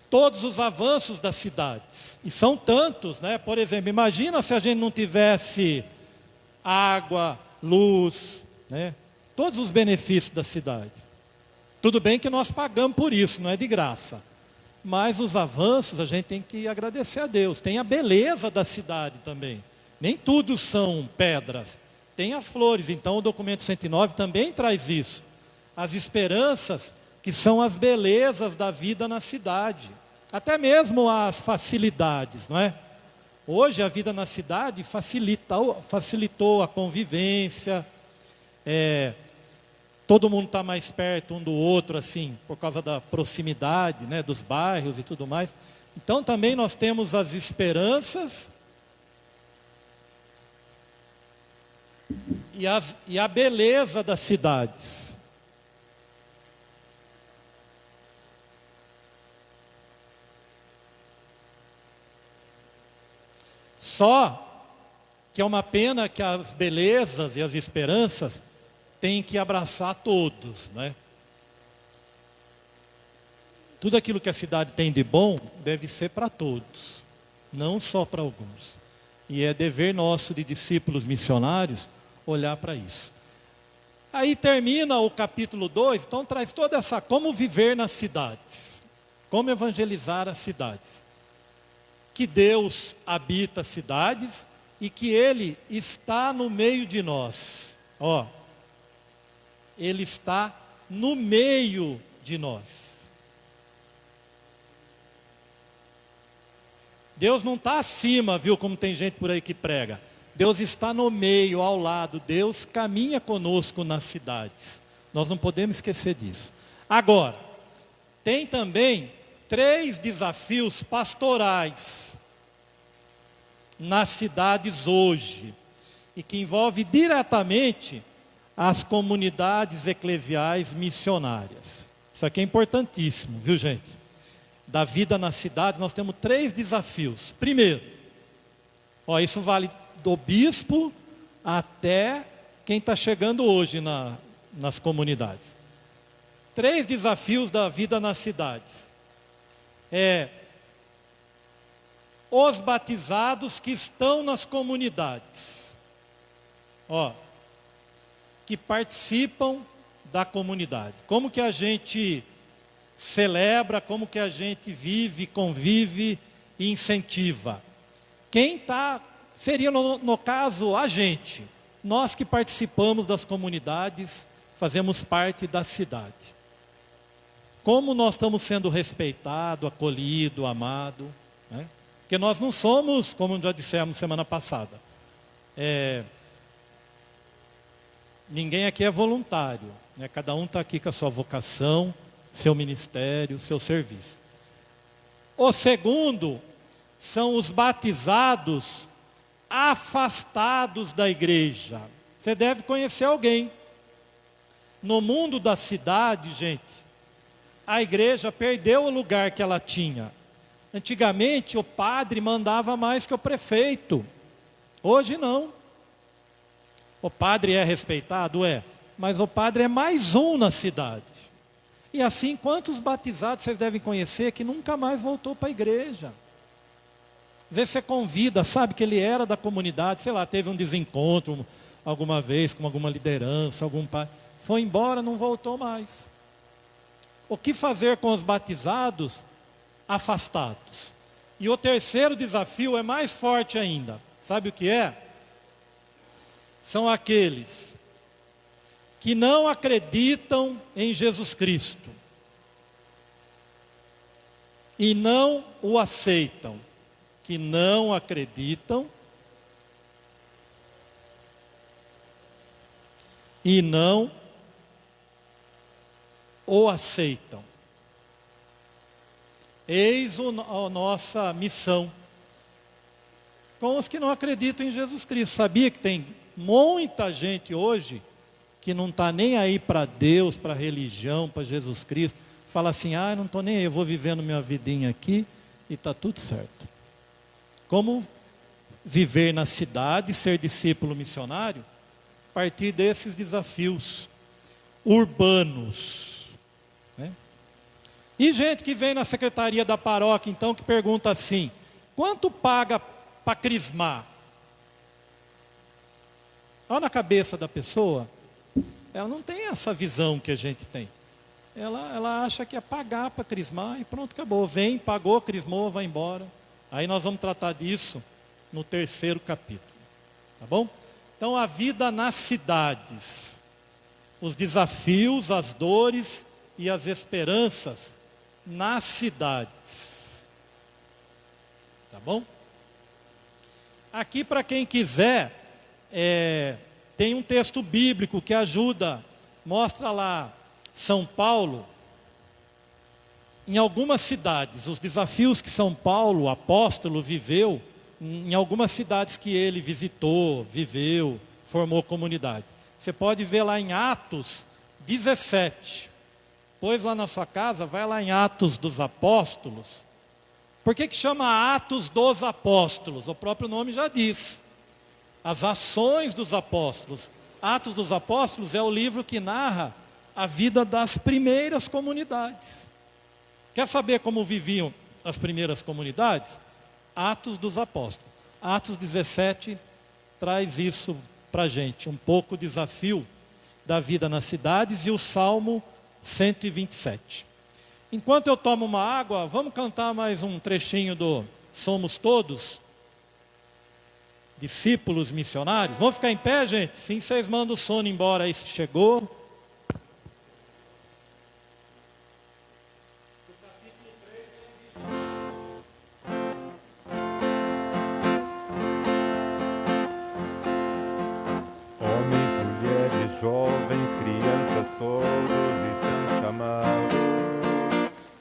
todos os avanços das cidades. E são tantos, né? Por exemplo, imagina se a gente não tivesse água, luz, né? Todos os benefícios da cidade. Tudo bem que nós pagamos por isso, não é de graça. Mas os avanços a gente tem que agradecer a Deus. Tem a beleza da cidade também. Nem tudo são pedras. Tem as flores. Então o documento 109 também traz isso. As esperanças que são as belezas da vida na cidade. Até mesmo as facilidades, não é? Hoje a vida na cidade facilitou a convivência. Todo mundo está mais perto um do outro, assim, por causa da proximidade, né, dos bairros e tudo mais. Então também nós temos as esperanças e a beleza das cidades. Só que é uma pena que as belezas e as esperanças têm que abraçar todos, né? Tudo aquilo que a cidade tem de bom deve ser para todos, não só para alguns. E é dever nosso de discípulos missionários olhar para isso. Aí termina o capítulo 2, então traz toda essa como viver nas cidades, como evangelizar as cidades. Que Deus habita as cidades e que Ele está no meio de nós. Ele está no meio de nós. Deus não está acima, viu, como tem gente por aí que prega. Deus está no meio, ao lado. Deus caminha conosco nas cidades. Nós não podemos esquecer disso. Agora, tem também 3 desafios pastorais nas cidades hoje, e que envolve diretamente as comunidades eclesiais missionárias. Isso aqui é importantíssimo, viu, gente? Da vida na cidade, nós temos 3 desafios. Primeiro, isso vale do bispo até quem está chegando hoje nas comunidades. 3 desafios da vida nas cidades. Os batizados que estão nas comunidades. Que participam da comunidade. Como que a gente celebra, como que a gente vive, convive e incentiva. Seria no caso a gente, nós que participamos das comunidades, fazemos parte da cidade. Como nós estamos sendo respeitados, acolhidos, amados, né? Porque nós não somos, como já dissemos semana passada, ninguém aqui é voluntário, né? Cada um está aqui com a sua vocação, seu ministério, seu serviço. O segundo são os batizados afastados da igreja. Você deve conhecer alguém. No mundo da cidade, gente, a igreja perdeu o lugar que ela tinha. Antigamente o padre mandava mais que o prefeito. Hoje não. O padre é respeitado? É. Mas o padre é mais um na cidade. E assim, quantos batizados vocês devem conhecer que nunca mais voltou para a igreja? Às vezes você convida, sabe que ele era da comunidade, sei lá, teve um desencontro alguma vez com alguma liderança, algum pai, foi embora, não voltou mais. O que fazer com os batizados afastados? E o terceiro desafio é mais forte ainda. Sabe o que é? São aqueles que não acreditam em Jesus Cristo e não o aceitam. Que não acreditam e não o aceitam. Eis a nossa missão com os que não acreditam em Jesus Cristo. Sabia que tem muita gente hoje que não está nem aí para Deus, para a religião, para Jesus Cristo. Fala assim, não estou nem aí, eu vou vivendo minha vidinha aqui e está tudo certo. Como viver na cidade, ser discípulo missionário, a partir desses desafios urbanos. Né? E gente que vem na secretaria da paróquia, então, que pergunta assim, quanto paga para crismar? Olha na cabeça da pessoa, ela não tem essa visão que a gente tem. Ela acha que é pagar para crismar e pronto, acabou. Vem, pagou, crismou, vai embora. Aí nós vamos tratar disso no 3º capítulo. Tá bom? Então, a vida nas cidades. Os desafios, as dores e as esperanças nas cidades. Tá bom? Aqui, para quem quiser, tem um texto bíblico que ajuda. Mostra lá São Paulo. Em algumas cidades, os desafios que São Paulo, o apóstolo, viveu, em algumas cidades que ele visitou, viveu, formou comunidade. Você pode ver lá em Atos 17. Pois lá na sua casa, vai lá em Atos dos Apóstolos. Por que chama Atos dos Apóstolos? O próprio nome já diz. As ações dos apóstolos. Atos dos Apóstolos é o livro que narra a vida das primeiras comunidades. Quer saber como viviam as primeiras comunidades? Atos dos Apóstolos. Atos 17 traz isso para a gente. Um pouco o desafio da vida nas cidades e o Salmo 127. Enquanto eu tomo uma água, vamos cantar mais um trechinho do Somos Todos Discípulos Missionários. Vamos ficar em pé, gente? Sim, vocês mandam o sono embora aí se chegou. Jovens, crianças, todos estão chamados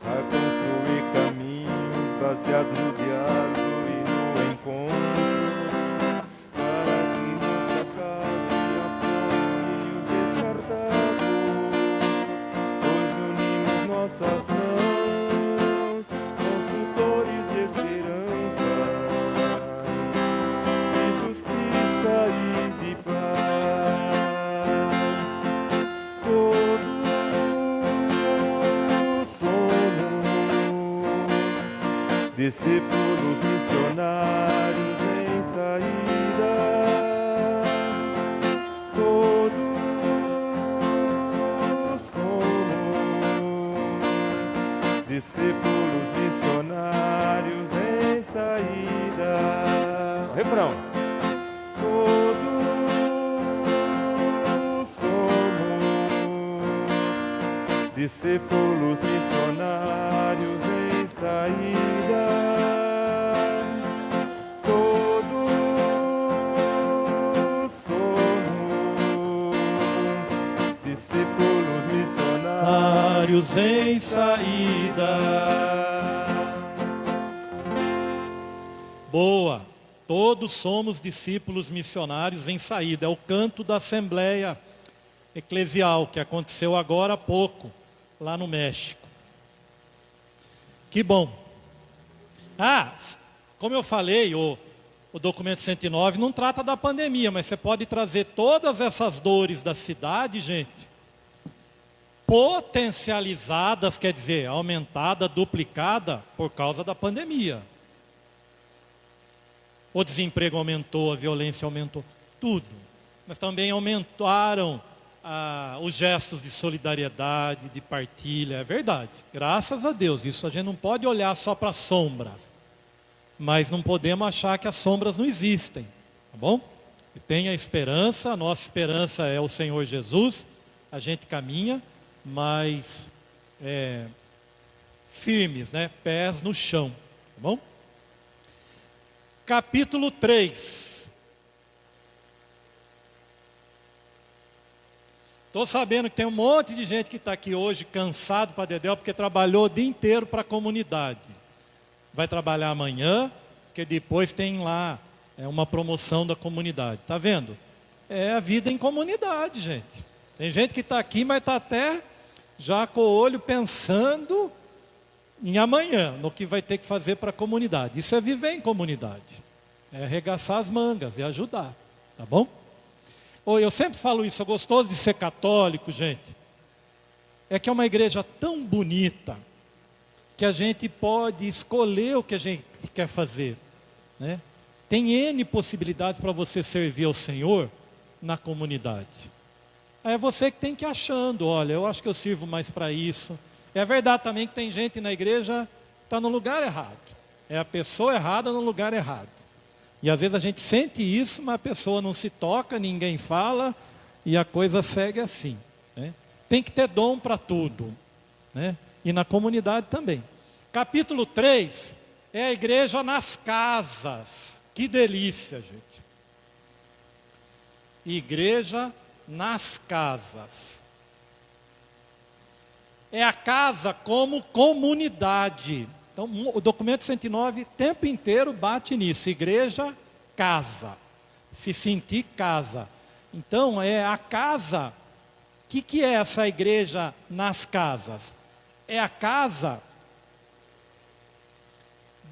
a construir caminhos baseados no diálogo e no encontro, para que não se acabe a fome e o descartado. Hoje unimos nossas mãos, construtores de esperança, de justiça e de paz. Discípulos missionários em saída, todos somos discípulos missionários em saída. Refrão. Todos somos discípulos missionários em saída. Em saída. Boa, todos somos discípulos missionários em saída. É o canto da Assembleia Eclesial que aconteceu agora há pouco, lá no México. Que bom. Como eu falei, o o documento 109 não trata da pandemia, mas você pode trazer todas essas dores da cidade, gente, potencializadas, quer dizer, aumentada, duplicada por causa da pandemia. O desemprego aumentou, a violência aumentou, tudo. Mas também aumentaram os gestos de solidariedade, de partilha, é verdade. Graças a Deus, isso a gente não pode olhar só para as sombras. Mas não podemos achar que as sombras não existem, tá bom? E tenha esperança, a nossa esperança é o Senhor Jesus, a gente caminha, mas firmes, né? Pés no chão, tá bom? Capítulo 3. Estou sabendo que tem um monte de gente que está aqui hoje cansado para dedéu, porque trabalhou o dia inteiro para a comunidade. Vai trabalhar amanhã, porque depois tem lá uma promoção da comunidade. Está vendo? É a vida em comunidade, gente. Tem gente que está aqui, mas está até já com o olho pensando em amanhã, no que vai ter que fazer para a comunidade. Isso é viver em comunidade. É arregaçar as mangas, é ajudar. Tá bom? Eu sempre falo isso, é gostoso de ser católico, gente. É que é uma igreja tão bonita, que a gente pode escolher o que a gente quer fazer, né? Tem N possibilidades para você servir ao Senhor na comunidade. Aí é você que tem que ir achando, olha, eu acho que eu sirvo mais para isso. É verdade também que tem gente na igreja que está no lugar errado. É a pessoa errada no lugar errado. E às vezes a gente sente isso, mas a pessoa não se toca, ninguém fala, e a coisa segue assim, né? Tem que ter dom para tudo, né? E na comunidade também. Capítulo 3 é a igreja nas casas. Que delícia, gente. Igreja nas casas. É a casa como comunidade. Então, o documento 109 o tempo inteiro bate nisso. Igreja, casa. Se sentir casa. Então, é a casa. O que é essa igreja nas casas? É a casa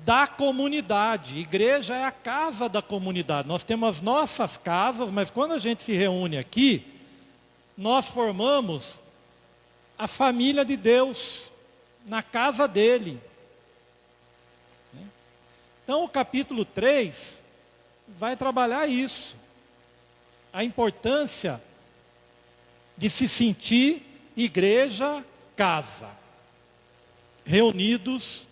da comunidade. Igreja é a casa da comunidade. Nós temos as nossas casas, mas quando a gente se reúne aqui, nós formamos a família de Deus na casa dele. Então o capítulo 3 vai trabalhar isso. A importância de se sentir igreja, casa. Reunidos,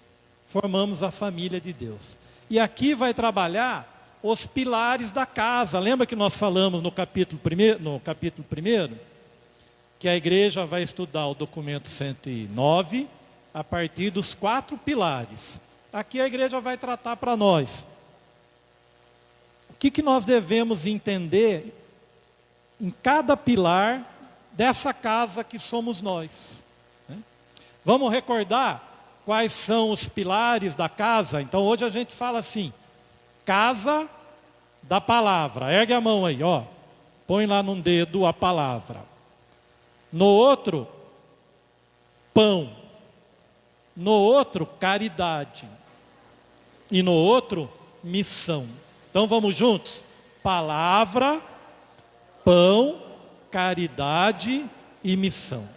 formamos a família de Deus. E aqui vai trabalhar os pilares da casa. Lembra que nós falamos no capítulo 1, que a igreja vai estudar o documento 109 a partir dos 4 pilares. Aqui a igreja vai tratar para nós. O que nós devemos entender em cada pilar dessa casa que somos nós, né? Vamos recordar quais são os pilares da casa? Então hoje a gente fala assim, casa da palavra. Ergue a mão aí, ó. Põe lá num dedo a palavra. No outro, pão. No outro, caridade. E no outro, missão. Então vamos juntos? Palavra, pão, caridade e missão.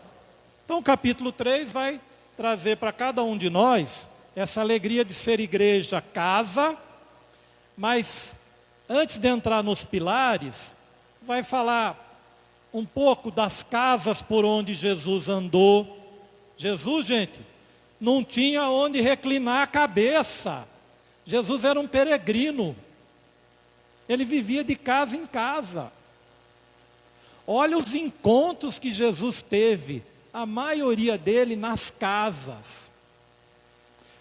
Então o capítulo 3 vai trazer para cada um de nós essa alegria de ser igreja, casa, mas antes de entrar nos pilares, vai falar um pouco das casas por onde Jesus andou. Jesus, gente, não tinha onde reclinar a cabeça. Jesus era um peregrino. Ele vivia de casa em casa. Olha os encontros que Jesus teve, a maioria dele nas casas,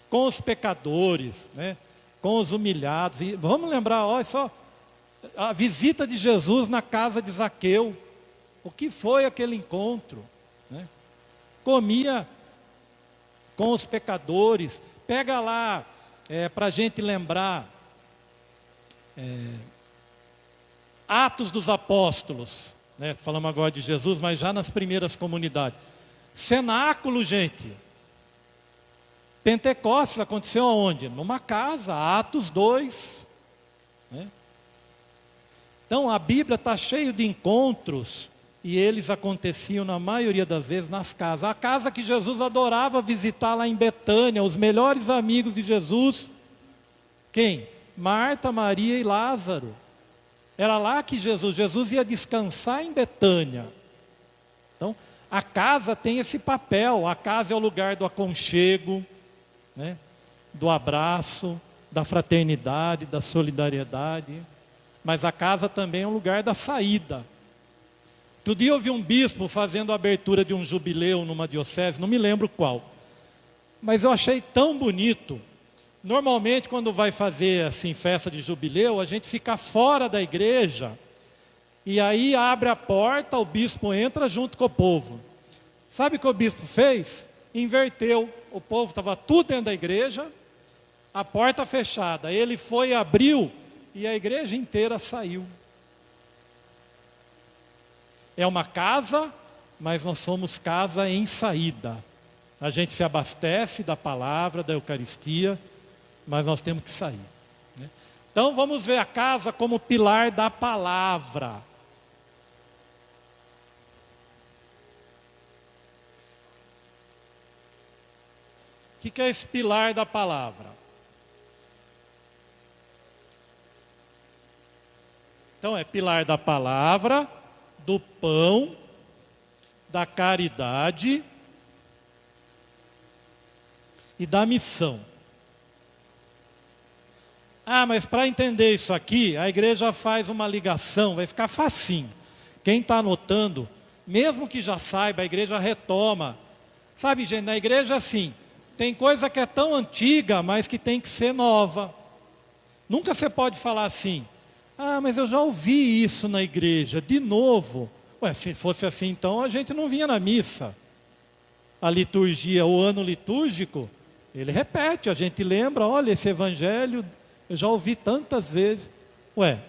com os pecadores, né? Com os humilhados. E vamos lembrar, olha só, a visita de Jesus na casa de Zaqueu. O que foi aquele encontro, né? Comia com os pecadores. Pega lá, para a gente lembrar, Atos dos Apóstolos, né? Falamos agora de Jesus, mas já nas primeiras comunidades. Cenáculo, gente. Pentecostes aconteceu aonde? Numa casa, Atos 2. né? Então a Bíblia está cheia de encontros, e eles aconteciam na maioria das vezes nas casas. A casa que Jesus adorava visitar lá em Betânia, os melhores amigos de Jesus, quem? Marta, Maria e Lázaro. Era lá que Jesus ia descansar em Betânia. Então, a casa tem esse papel. A casa é o lugar do aconchego, né? Do abraço, da fraternidade, da solidariedade. Mas a casa também é um lugar da saída. Outro dia eu vi um bispo fazendo a abertura de um jubileu numa diocese, não me lembro qual. Mas eu achei tão bonito. Normalmente, quando vai fazer assim festa de jubileu, a gente fica fora da igreja, e aí abre a porta, o bispo entra junto com o povo. Sabe o que o bispo fez? Inverteu. O povo estava tudo dentro da igreja, a porta fechada. Ele foi, abriu, e a igreja inteira saiu. É uma casa, mas nós somos casa em saída. A gente se abastece da palavra, da Eucaristia, mas nós temos que sair, né? Então vamos ver a casa como pilar da palavra. O que é esse pilar da palavra? Então é pilar da palavra, do pão, da caridade e da missão. Ah, mas para entender isso aqui, a igreja faz uma ligação, vai ficar facinho. Quem está anotando, mesmo que já saiba, a igreja retoma. Sabe, gente, na igreja assim, tem coisa que é tão antiga, mas que tem que ser nova. Nunca você pode falar assim, ah, mas eu já ouvi isso na igreja, de novo. Ué, se fosse assim, então a gente não vinha na missa. A liturgia, o ano litúrgico, ele repete, a gente lembra, olha, esse evangelho eu já ouvi tantas vezes. Ué,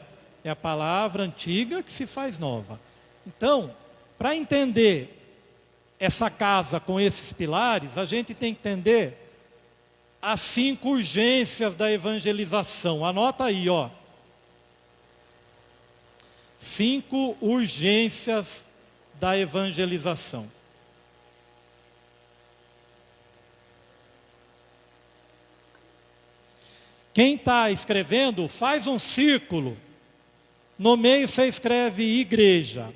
é a palavra antiga que se faz nova. Então, para entender essa casa com esses pilares, a gente tem que entender as 5 urgências da evangelização. Anota aí, ó. 5 urgências da evangelização. Quem está escrevendo, faz um círculo. No meio você escreve igreja.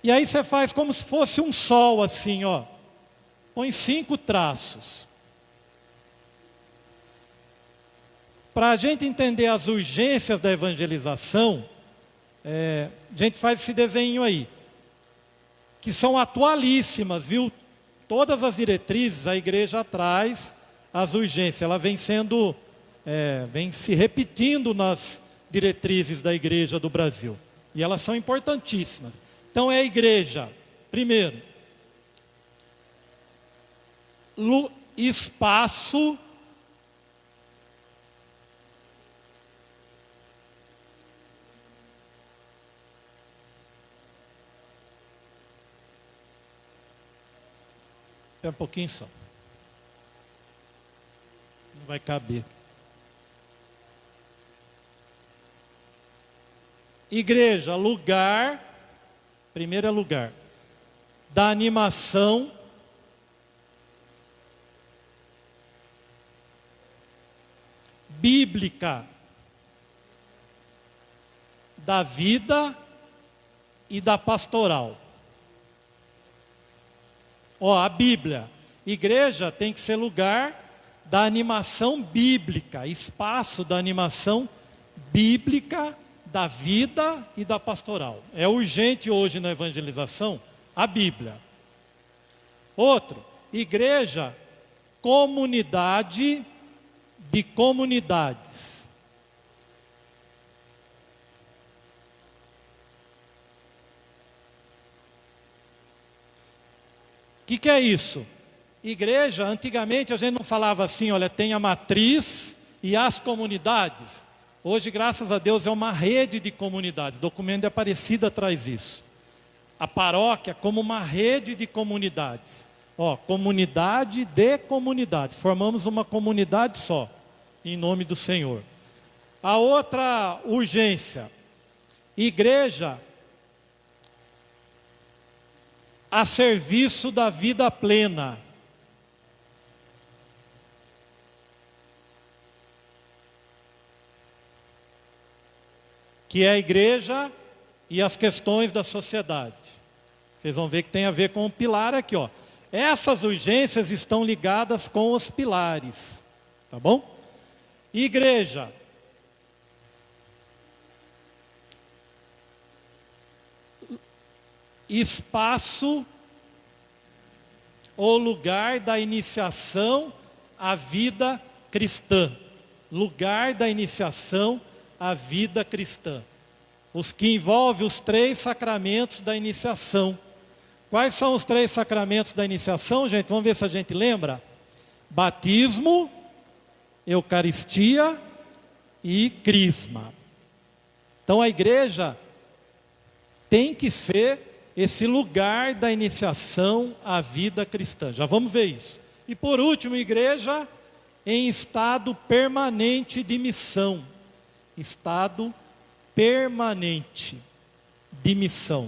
E aí você faz como se fosse um sol assim, ó. Põe 5 traços. Para a gente entender as urgências da evangelização, a gente faz esse desenho aí, que são atualíssimas, viu? Todas as diretrizes a igreja traz as urgências, ela vem sendo, vem se repetindo nas diretrizes da igreja do Brasil. E elas são importantíssimas. Então é a igreja, primeiro, espaço um pouquinho só. Não vai caber. Igreja, lugar, primeiro é lugar, da animação, bíblica, da vida e da pastoral. Ó, a Bíblia, igreja tem que ser lugar da animação bíblica, espaço da animação bíblica, da vida e da pastoral. É urgente hoje na evangelização a Bíblia. Outro, igreja, comunidade de comunidades. O que é isso? Igreja, antigamente a gente não falava assim, olha, tem a matriz e as comunidades. Hoje, graças a Deus, é uma rede de comunidades. O documento de Aparecida traz isso. A paróquia como uma rede de comunidades. Ó, comunidade de comunidades. Formamos uma comunidade só. em nome do Senhor. A outra urgência, igreja a serviço da vida plena. Que é a igreja e as questões da sociedade. Vocês vão ver que tem a ver com o pilar aqui, ó. Essas urgências estão ligadas com os pilares, tá bom? Igreja. Espaço ou lugar da iniciação à vida cristã. Lugar da iniciação à vida cristã. Os que envolvem os 3 sacramentos da iniciação. Quais são os 3 sacramentos da iniciação, gente? Vamos ver se a gente lembra. Batismo, Eucaristia e Crisma. Então a igreja tem que ser esse lugar da iniciação à vida cristã. Já vamos ver isso. E por último, igreja em estado permanente de missão. Estado permanente de missão.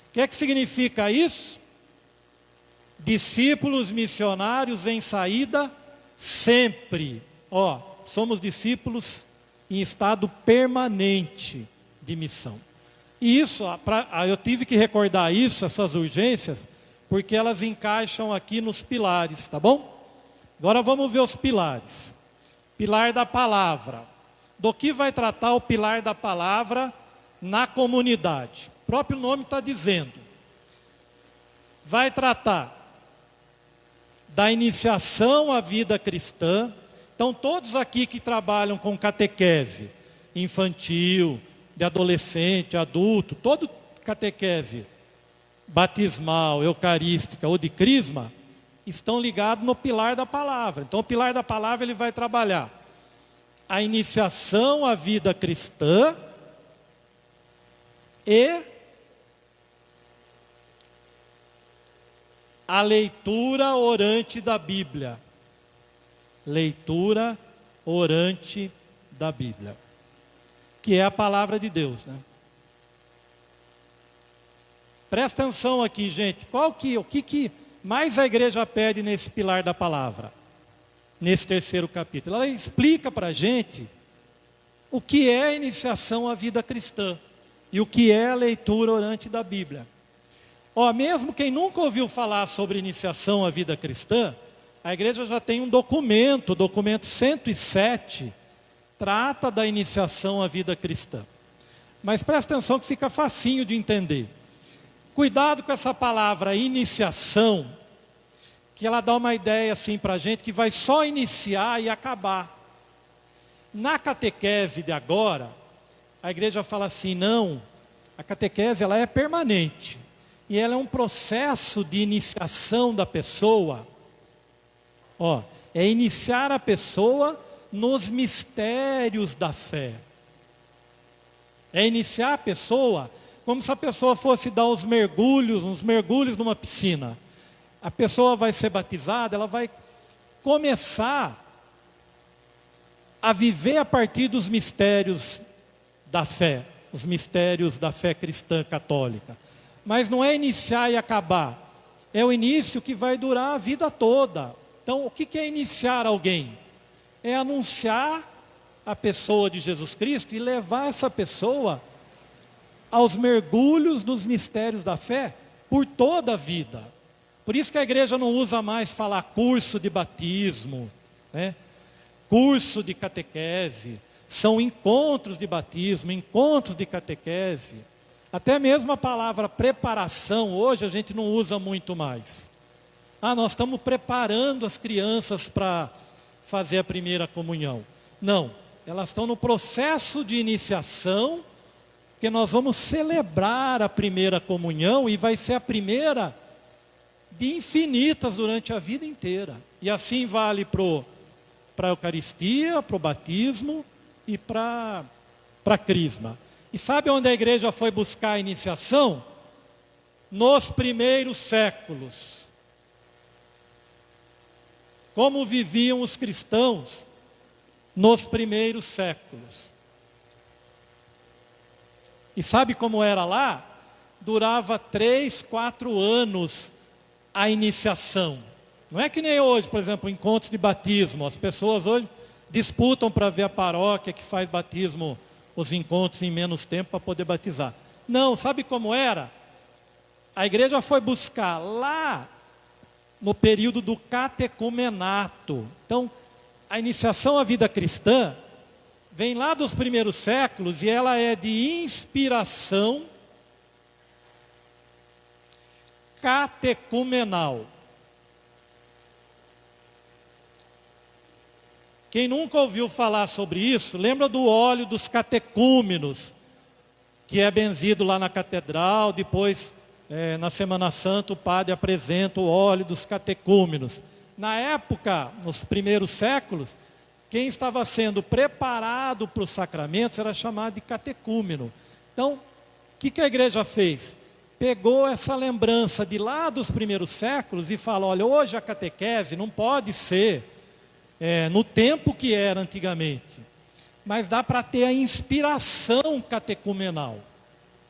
O que é que significa isso? Discípulos missionários em saída sempre. Ó, somos discípulos em estado permanente de missão. E isso, eu tive que recordar isso, essas urgências, porque elas encaixam aqui nos pilares, tá bom? Agora vamos ver os pilares. Pilar da palavra. Do que vai tratar o pilar da palavra na comunidade? O próprio nome está dizendo. Vai tratar da iniciação à vida cristã. Então, todos aqui que trabalham com catequese infantil, de adolescente, adulto, todo catequese batismal, eucarística ou de crisma, estão ligados no pilar da palavra. Então, o pilar da palavra ele vai trabalhar a iniciação à vida cristã e a leitura orante da Bíblia. Leitura orante da Bíblia, que é a palavra de Deus, né? Presta atenção aqui, gente. O que mais a igreja pede nesse pilar da palavra? Nesse 3º capítulo. Ela explica para a gente o que é a iniciação à vida cristã e o que é a leitura orante da Bíblia. Ó, mesmo quem nunca ouviu falar sobre iniciação à vida cristã, a igreja já tem um documento, o documento 107, trata da iniciação à vida cristã. Mas presta atenção que fica facinho de entender. Cuidado com essa palavra iniciação, que ela dá uma ideia assim para a gente que vai só iniciar e acabar. Na catequese de agora, a igreja fala assim, não, a catequese ela é permanente. E ela é um processo de iniciação da pessoa. Ó, é iniciar a pessoa nos mistérios da fé. É iniciar a pessoa como se a pessoa fosse dar uns mergulhos numa piscina. A pessoa vai ser batizada, ela vai começar a viver a partir dos mistérios da fé, os mistérios da fé cristã católica. Mas não é iniciar e acabar, é o início que vai durar a vida toda. Então, o que é iniciar alguém? É anunciar a pessoa de Jesus Cristo e levar essa pessoa aos mergulhos nos mistérios da fé por toda a vida. Por isso que a igreja não usa mais falar curso de batismo, né? Curso de catequese. São encontros de batismo, encontros de catequese. Até mesmo a palavra preparação hoje a gente não usa muito mais. Nós estamos preparando as crianças para fazer a primeira comunhão. Não, elas estão no processo de iniciação, que nós vamos celebrar a primeira comunhão e vai ser a primeira de infinitas durante a vida inteira. E assim vale para a Eucaristia, para o batismo e para a crisma. E sabe onde a igreja foi buscar a iniciação? Nos primeiros séculos. Como viviam os cristãos nos primeiros séculos. E sabe como era lá? Durava 3, 4 anos a iniciação. Não é que nem hoje, por exemplo, encontros de batismo. As pessoas hoje disputam para ver a paróquia que faz batismo, os encontros em menos tempo para poder batizar. Não, sabe como era? A igreja foi buscar lá no período do catecumenato. Então, a iniciação à vida cristã vem lá dos primeiros séculos e ela é de inspiração catecumenal. Quem nunca ouviu falar sobre isso, lembra do óleo dos catecúmenos, que é benzido lá na catedral, depois, na Semana Santa, o padre apresenta o óleo dos catecúmenos. Na época, nos primeiros séculos, quem estava sendo preparado para os sacramentos era chamado de catecúmeno. Então, o que a igreja fez? Pegou essa lembrança de lá dos primeiros séculos e falou, olha, hoje a catequese não pode ser no tempo que era antigamente, mas dá para ter a inspiração catecumenal.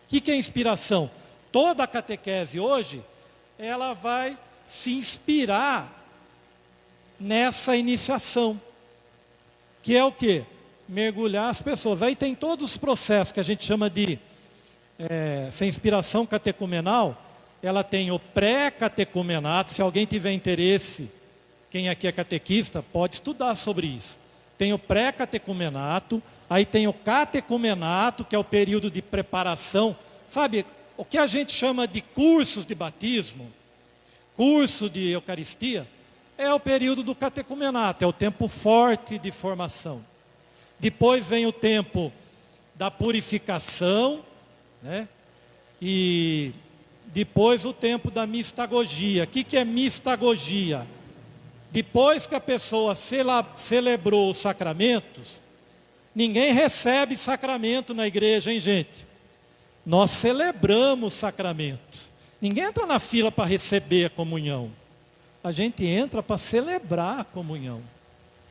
O que é inspiração? Toda a catequese hoje, ela vai se inspirar nessa iniciação, que é o quê? Mergulhar as pessoas. Aí tem todos os processos que a gente chama de essa inspiração catecumenal. Ela tem o pré-catecumenato. Se alguém tiver interesse, quem aqui é catequista, pode estudar sobre isso. Tem o pré-catecumenato, aí tem o catecumenato, que é o período de preparação. Sabe, o que a gente chama de cursos de batismo, curso de Eucaristia, é o período do catecumenato, é o tempo forte de formação. Depois vem o tempo da purificação, né? E depois o tempo da mistagogia. O que é mistagogia? Depois que a pessoa celebrou os sacramentos, ninguém recebe sacramento na igreja, hein, gente? Nós celebramos sacramentos. Ninguém entra na fila para receber a comunhão. A gente entra para celebrar a comunhão.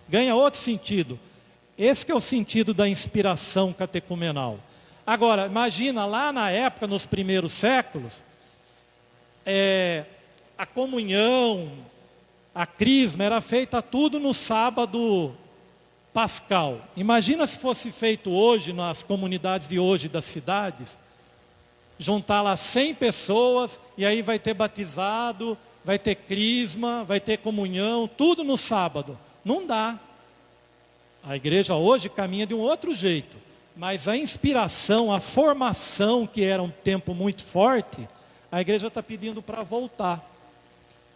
Ganha outro sentido. Esse que é o sentido da inspiração catecumenal. Agora, imagina, lá na época, nos primeiros séculos, a comunhão, a crisma, era feita tudo no sábado pascal. Imagina se fosse feito hoje, nas comunidades de hoje das cidades, juntar lá 100 pessoas, e aí vai ter batizado, vai ter crisma, vai ter comunhão, tudo no sábado. Não dá. A igreja hoje caminha de um outro jeito. Mas a inspiração, a formação, que era um tempo muito forte, a igreja está pedindo para voltar.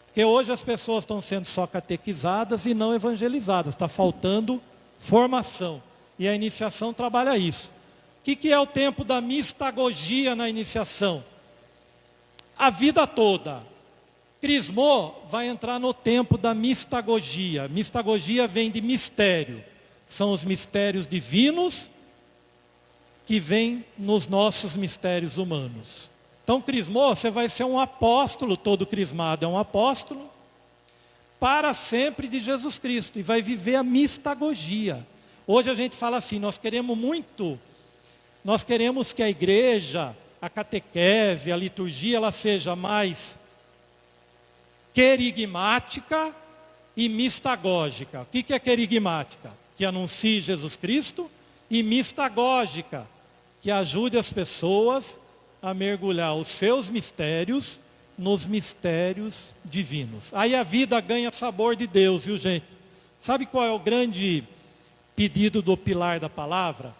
Porque hoje as pessoas estão sendo só catequizadas e não evangelizadas. Está faltando formação. E a iniciação trabalha isso. O que é o tempo da mistagogia na iniciação? A vida toda. Crismou vai entrar no tempo da mistagogia. Mistagogia vem de mistério. São os mistérios divinos que vêm nos nossos mistérios humanos. Então, crismou, você vai ser um apóstolo, todo crismado é um apóstolo, para sempre de Jesus Cristo, e vai viver a mistagogia. Hoje a gente fala assim, nós queremos que a igreja, a catequese, a liturgia, ela seja mais querigmática e mistagógica. O que é querigmática? Que anuncie Jesus Cristo, e mistagógica, que ajude as pessoas a mergulhar os seus mistérios nos mistérios divinos. Aí a vida ganha sabor de Deus, viu, gente? Sabe qual é o grande pedido do pilar da palavra?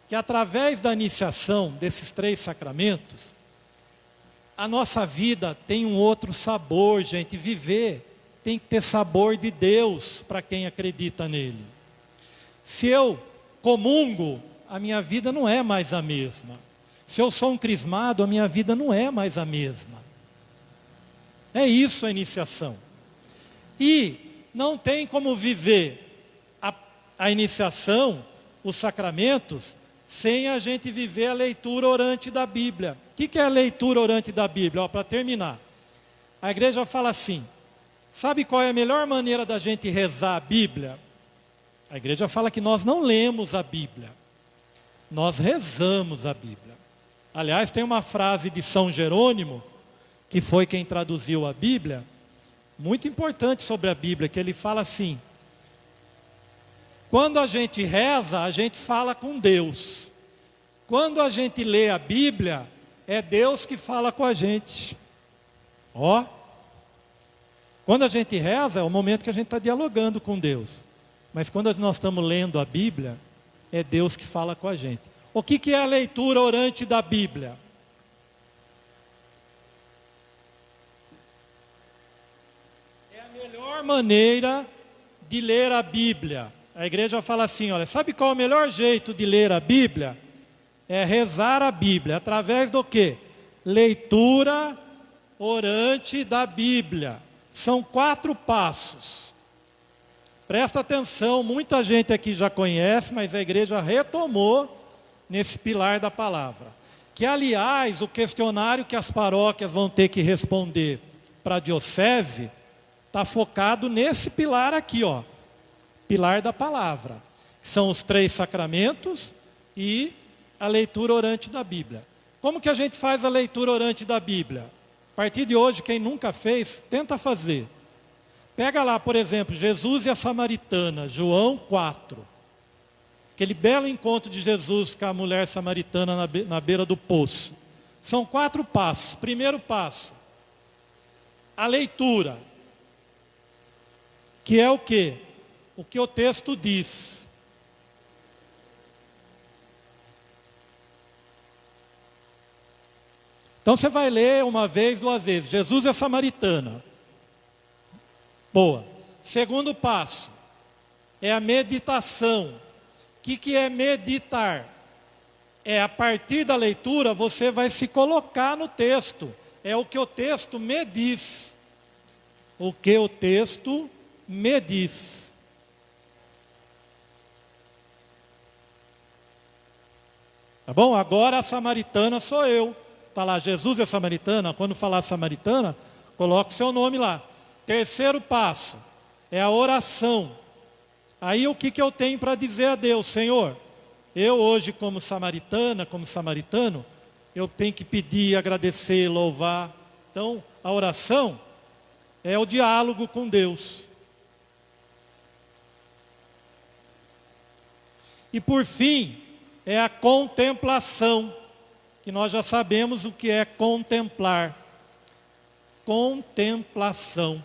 Que através da iniciação desses 3 sacramentos, a nossa vida tem um outro sabor, gente. Viver tem que ter sabor de Deus para quem acredita nele. Se eu comungo, a minha vida não é mais a mesma. Se eu sou um crismado, a minha vida não é mais a mesma. É isso a iniciação. E não tem como viver a iniciação, os sacramentos, sem a gente viver a leitura orante da Bíblia. O que é a leitura orante da Bíblia? Para terminar, a igreja fala assim, sabe qual é a melhor maneira da gente rezar a Bíblia? A igreja fala que nós não lemos a Bíblia, nós rezamos a Bíblia. Aliás, tem uma frase de São Jerônimo, que foi quem traduziu a Bíblia, muito importante sobre a Bíblia, que ele fala assim: quando a gente reza, a gente fala com Deus. Quando a gente lê a Bíblia, é Deus que fala com a gente. Ó, quando a gente reza, é o momento que a gente está dialogando com Deus. Mas quando nós estamos lendo a Bíblia, é Deus que fala com a gente. O que é a leitura orante da Bíblia? É a melhor maneira de ler a Bíblia. A igreja fala assim, olha, sabe qual é o melhor jeito de ler a Bíblia? É rezar a Bíblia. Através do quê? Leitura orante da Bíblia. São 4 passos. Presta atenção, muita gente aqui já conhece, mas a igreja retomou nesse pilar da palavra. Que, aliás, o questionário que as paróquias vão ter que responder para a diocese está focado nesse pilar aqui, ó. Pilar da palavra. São os 3 sacramentos e a leitura orante da Bíblia. Como que a gente faz a leitura orante da Bíblia? A partir de hoje, quem nunca fez, tenta fazer. Pega lá, por exemplo, Jesus e a Samaritana, João 4. Aquele belo encontro de Jesus com a mulher samaritana na beira do poço. São 4 passos. Primeiro passo, a leitura. Que é o quê? O que o texto diz. Então você vai ler uma vez, 2 vezes. Jesus e a Samaritana. Boa. Segundo passo, é a meditação. O que é meditar? É a partir da leitura você vai se colocar no texto. É o que o texto me diz. O que o texto me diz. Tá bom? Agora a samaritana sou eu. Está lá, Jesus é samaritana. Quando falar samaritana, coloque o seu nome lá. Terceiro passo, é a oração. Aí o que eu tenho para dizer a Deus? Senhor, eu hoje como samaritana, como samaritano, eu tenho que pedir, agradecer, louvar. Então, a oração é o diálogo com Deus. E por fim, é a contemplação, que nós já sabemos o que é contemplar. Contemplação.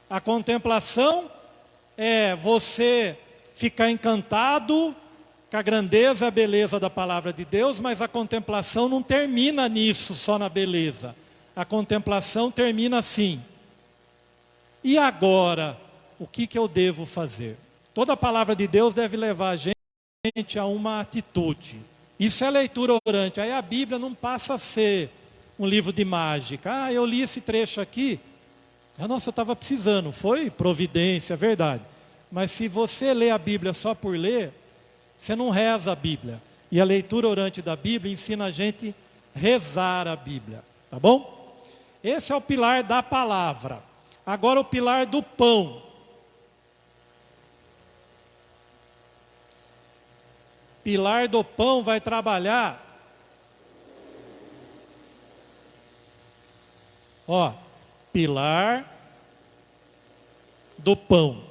A contemplação é você ficar encantado com a grandeza e a beleza da palavra de Deus, mas a contemplação não termina nisso, só na beleza. A contemplação termina assim. E agora, o que eu devo fazer? Toda a palavra de Deus deve levar a gente a uma atitude. Isso é leitura orante. Aí a Bíblia não passa a ser um livro de mágica. Ah, eu li esse trecho aqui. Nossa, eu estava precisando. Foi providência, é verdade. Mas se você lê a Bíblia só por ler, você não reza a Bíblia. E a leitura orante da Bíblia ensina a gente a rezar a Bíblia. Tá bom? Esse é o pilar da palavra. Agora o pilar do pão. Pilar do pão vai trabalhar. Ó, pilar do pão.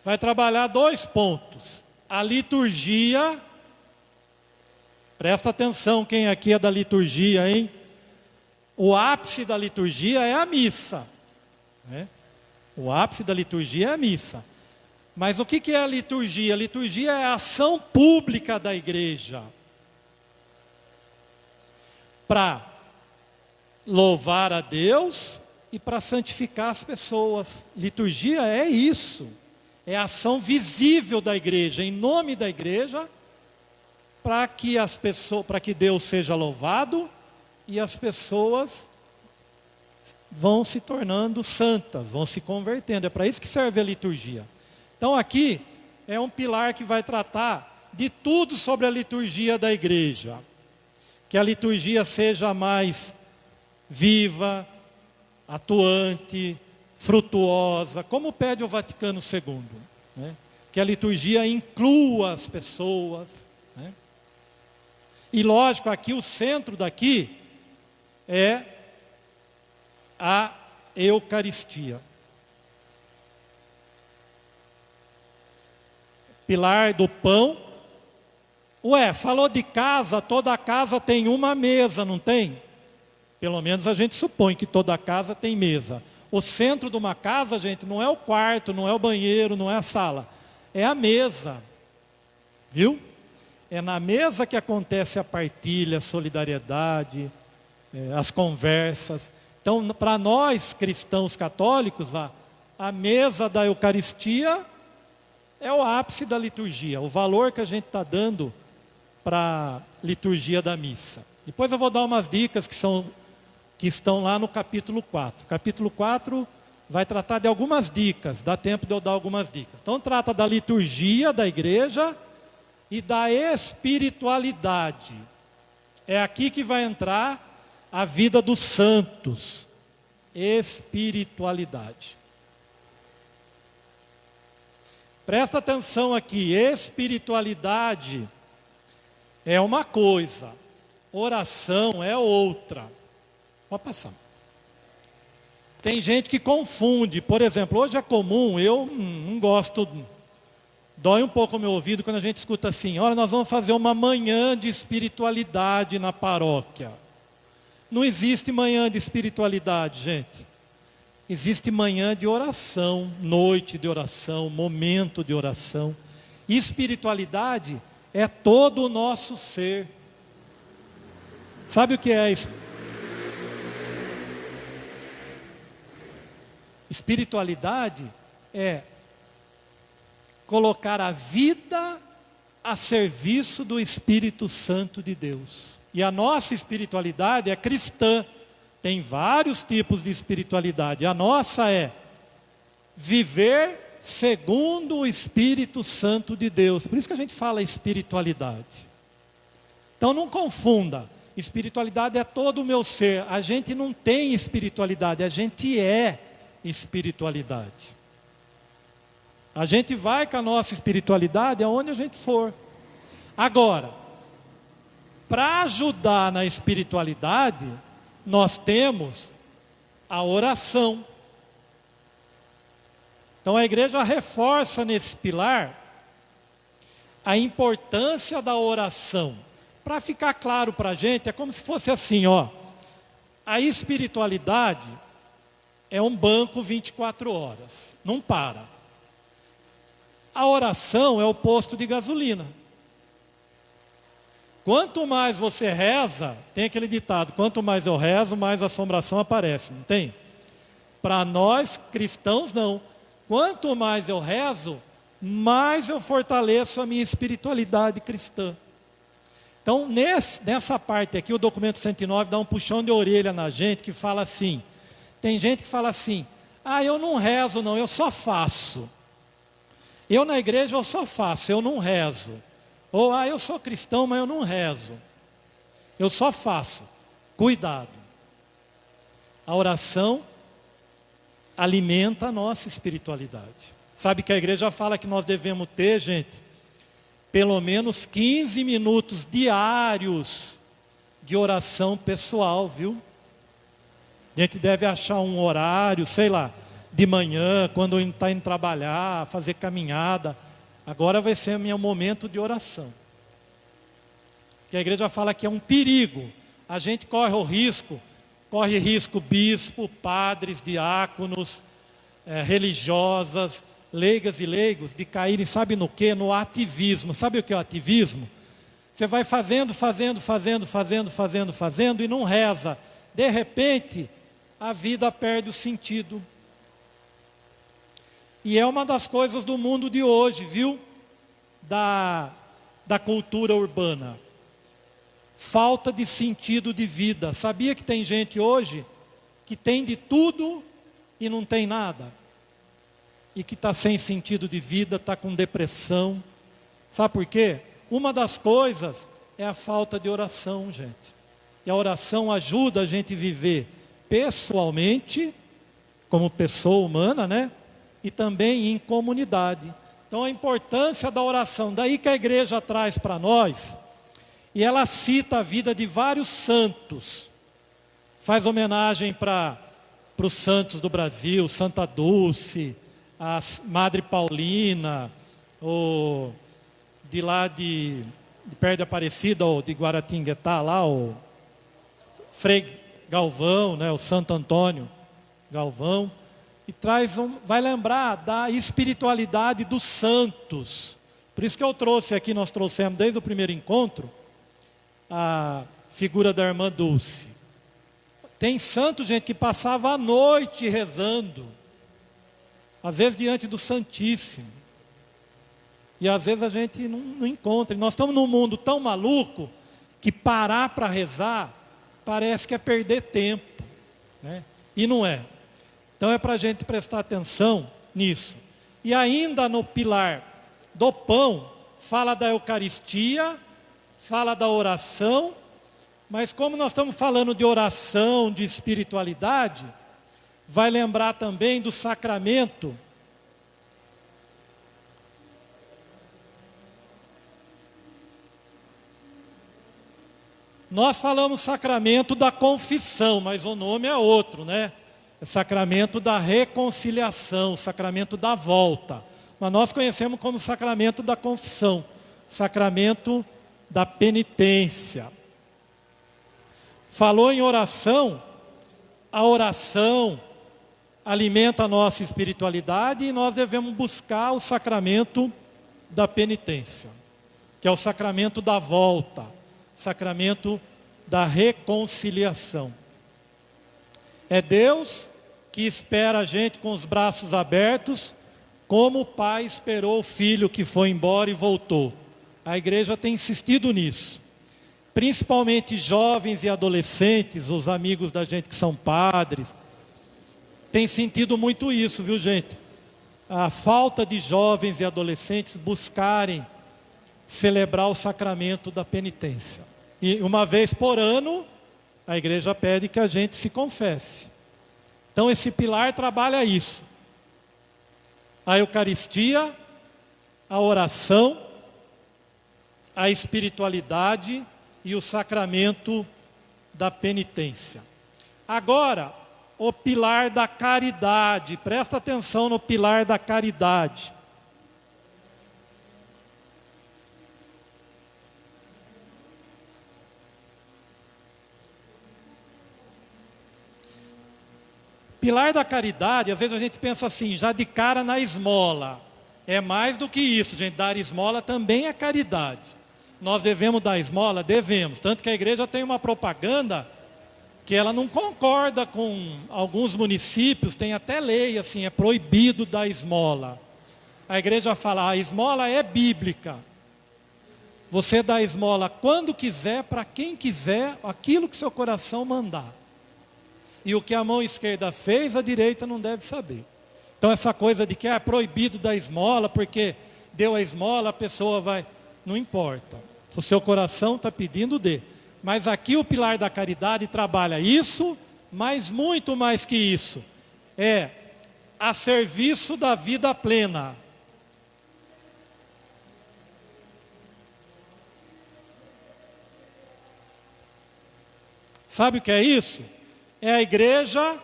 Vai trabalhar 2 pontos. A liturgia. Presta atenção quem aqui é da liturgia, hein? O ápice da liturgia é a missa. Né? O ápice da liturgia é a missa. Mas o que é a liturgia? A liturgia é a ação pública da igreja. Para louvar a Deus e para santificar as pessoas. Liturgia é isso. É a ação visível da igreja, em nome da igreja, para que as pessoas, para que Deus seja louvado e as pessoas vão se tornando santas, vão se convertendo. É para isso que serve a liturgia. Então aqui é um pilar que vai tratar de tudo sobre a liturgia da igreja. Que a liturgia seja mais viva, atuante, frutuosa, como pede o Vaticano II, né? Que a liturgia inclua as pessoas, né? E lógico, aqui o centro daqui é a Eucaristia. Pilar do pão. Ué, falou de casa, toda casa tem uma mesa, não tem? Pelo menos a gente supõe que toda casa tem mesa. O centro de uma casa, gente, não é o quarto, não é o banheiro, não é a sala. É a mesa. Viu? É na mesa que acontece a partilha, a solidariedade, as conversas. Então, para nós cristãos católicos, a mesa da Eucaristia é o ápice da liturgia, o valor que a gente está dando para a liturgia da missa. Depois eu vou dar umas dicas que estão lá no capítulo 4. O capítulo 4 vai tratar de algumas dicas, dá tempo de eu dar algumas dicas. Então trata da liturgia da igreja e da espiritualidade. É aqui que vai entrar a vida dos santos. Espiritualidade. Presta atenção aqui, espiritualidade é uma coisa, oração é outra. Pode passar. Tem gente que confunde, por exemplo, hoje é comum, eu não gosto, dói um pouco o meu ouvido quando a gente escuta assim, olha, nós vamos fazer uma manhã de espiritualidade na paróquia. Não existe manhã de espiritualidade, gente. Existe manhã de oração, noite de oração, momento de oração. E espiritualidade é todo o nosso ser. Sabe o que é espiritualidade? É colocar a vida a serviço do Espírito Santo de Deus. E a nossa espiritualidade é cristã. Tem vários tipos de espiritualidade. A nossa é viver segundo o Espírito Santo de Deus. Por isso que a gente fala espiritualidade. Então não confunda. Espiritualidade é todo o meu ser. A gente não tem espiritualidade, a gente é espiritualidade. A gente vai com a nossa espiritualidade aonde a gente for. Agora, para ajudar na espiritualidade, nós temos a oração. Então a igreja reforça nesse pilar a importância da oração. Para ficar claro para a gente, é como se fosse assim, ó. A espiritualidade é um banco 24 horas, não para. A oração é o posto de gasolina. Quanto mais você reza, tem aquele ditado, quanto mais eu rezo, mais assombração aparece, não tem? Para nós cristãos não. Quanto mais eu rezo, mais eu fortaleço a minha espiritualidade cristã. Então, nessa parte aqui, o documento 109 dá um puxão de orelha na gente que fala assim, tem gente que fala assim, eu não rezo não, eu só faço. Eu na igreja eu só faço, eu não rezo. Ou, eu sou cristão, mas eu não rezo. Eu só faço. Cuidado. A oração alimenta a nossa espiritualidade. Sabe que a igreja fala que nós devemos ter, gente, pelo menos 15 minutos diários de oração pessoal, viu? A gente deve achar um horário, sei lá, de manhã, quando está indo trabalhar, fazer caminhada. Agora vai ser meu momento de oração. Que a igreja fala que é um perigo. A gente corre risco bispo, padres, diáconos, religiosas, leigas e leigos, de caírem, sabe no quê? No ativismo. Sabe o que é o ativismo? Você vai fazendo e não reza. De repente, a vida perde o sentido. E é uma das coisas do mundo de hoje, viu? Da cultura urbana. Falta de sentido de vida. Sabia que tem gente hoje que tem de tudo e não tem nada? E que está sem sentido de vida, está com depressão. Sabe por quê? Uma das coisas é a falta de oração, gente. E a oração ajuda a gente a viver pessoalmente como pessoa humana, né? E também em comunidade. Então a importância da oração, daí que a igreja traz para nós, e ela cita a vida de vários santos, faz homenagem para os santos do Brasil, Santa Dulce, a Madre Paulina, o de lá de perto de Aparecida, ou de Guaratinguetá, lá, o Frei Galvão, né, o Santo Antônio Galvão, e vai lembrar da espiritualidade dos santos. Por isso que eu trouxe aqui, nós trouxemos desde o primeiro encontro, a figura da irmã Dulce. Tem santo, gente, que passava a noite rezando, às vezes diante do Santíssimo. E às vezes a gente não encontra. E nós estamos num mundo tão maluco que parar para rezar parece que é perder tempo, né? E não é. Então é para a gente prestar atenção nisso. E ainda no pilar do pão, fala da Eucaristia, fala da oração, mas como nós estamos falando de oração, de espiritualidade, vai lembrar também do sacramento. Nós falamos sacramento da confissão, mas o nome é outro, né? É sacramento da reconciliação, sacramento da volta. Mas nós conhecemos como sacramento da confissão, sacramento da penitência. Falou em oração, a oração alimenta a nossa espiritualidade e nós devemos buscar o sacramento da penitência, que é o sacramento da volta, sacramento da reconciliação. É Deus que espera a gente com os braços abertos, como o pai esperou o filho que foi embora e voltou. A igreja tem insistido nisso. Principalmente jovens e adolescentes, os amigos da gente que são padres, têm sentido muito isso, viu, gente? A falta de jovens e adolescentes buscarem celebrar o sacramento da penitência. E uma vez por ano, a igreja pede que a gente se confesse. Então esse pilar trabalha isso. A Eucaristia, a oração, a espiritualidade e o sacramento da penitência. Agora, o pilar da caridade. Presta atenção no pilar da caridade. Pilar da caridade, às vezes a gente pensa assim, já de cara na esmola. É mais do que isso, gente. Dar esmola também é caridade. Nós devemos dar esmola? Devemos. Tanto que a igreja tem uma propaganda que ela não concorda com alguns municípios, tem até lei assim, é proibido dar esmola. A igreja fala, a esmola é bíblica. Você dá esmola quando quiser, para quem quiser, aquilo que seu coração mandar. E o que a mão esquerda fez, a direita não deve saber. Então essa coisa de que é proibido dar esmola, porque deu a esmola, a pessoa vai... Não importa. Se o seu coração está pedindo, dê. Mas aqui o pilar da caridade trabalha isso, mas muito mais que isso. É a serviço da vida plena. Sabe o que é isso? É a igreja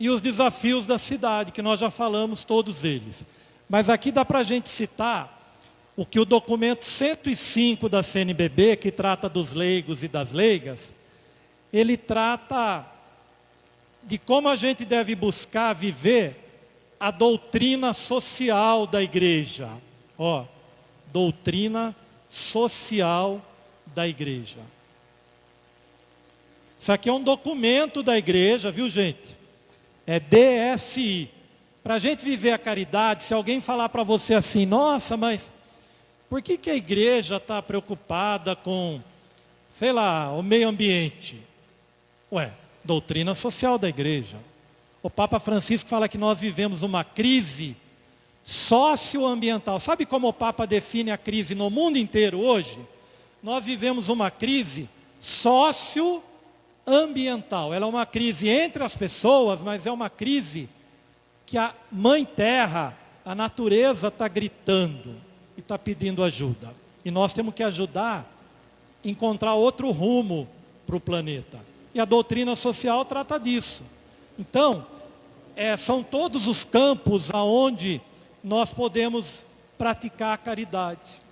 e os desafios da cidade, que nós já falamos todos eles. Mas aqui dá para a gente citar o que o documento 105 da CNBB, que trata dos leigos e das leigas, ele trata de como a gente deve buscar viver a doutrina social da igreja. Ó, doutrina social da igreja. Isso aqui é um documento da igreja, viu, gente? É DSI. Para a gente viver a caridade, se alguém falar para você assim, nossa, mas por que a igreja está preocupada com, sei lá, o meio ambiente? Ué, doutrina social da igreja. O Papa Francisco fala que nós vivemos uma crise socioambiental. Sabe como o Papa define a crise no mundo inteiro hoje? Nós vivemos uma crise socioambiental. ambiental. Ela é uma crise entre as pessoas, mas é uma crise que a Mãe Terra, a natureza está gritando e está pedindo ajuda. E nós temos que ajudar a encontrar outro rumo para o planeta. E a doutrina social trata disso. Então, são todos os campos onde nós podemos praticar a caridade.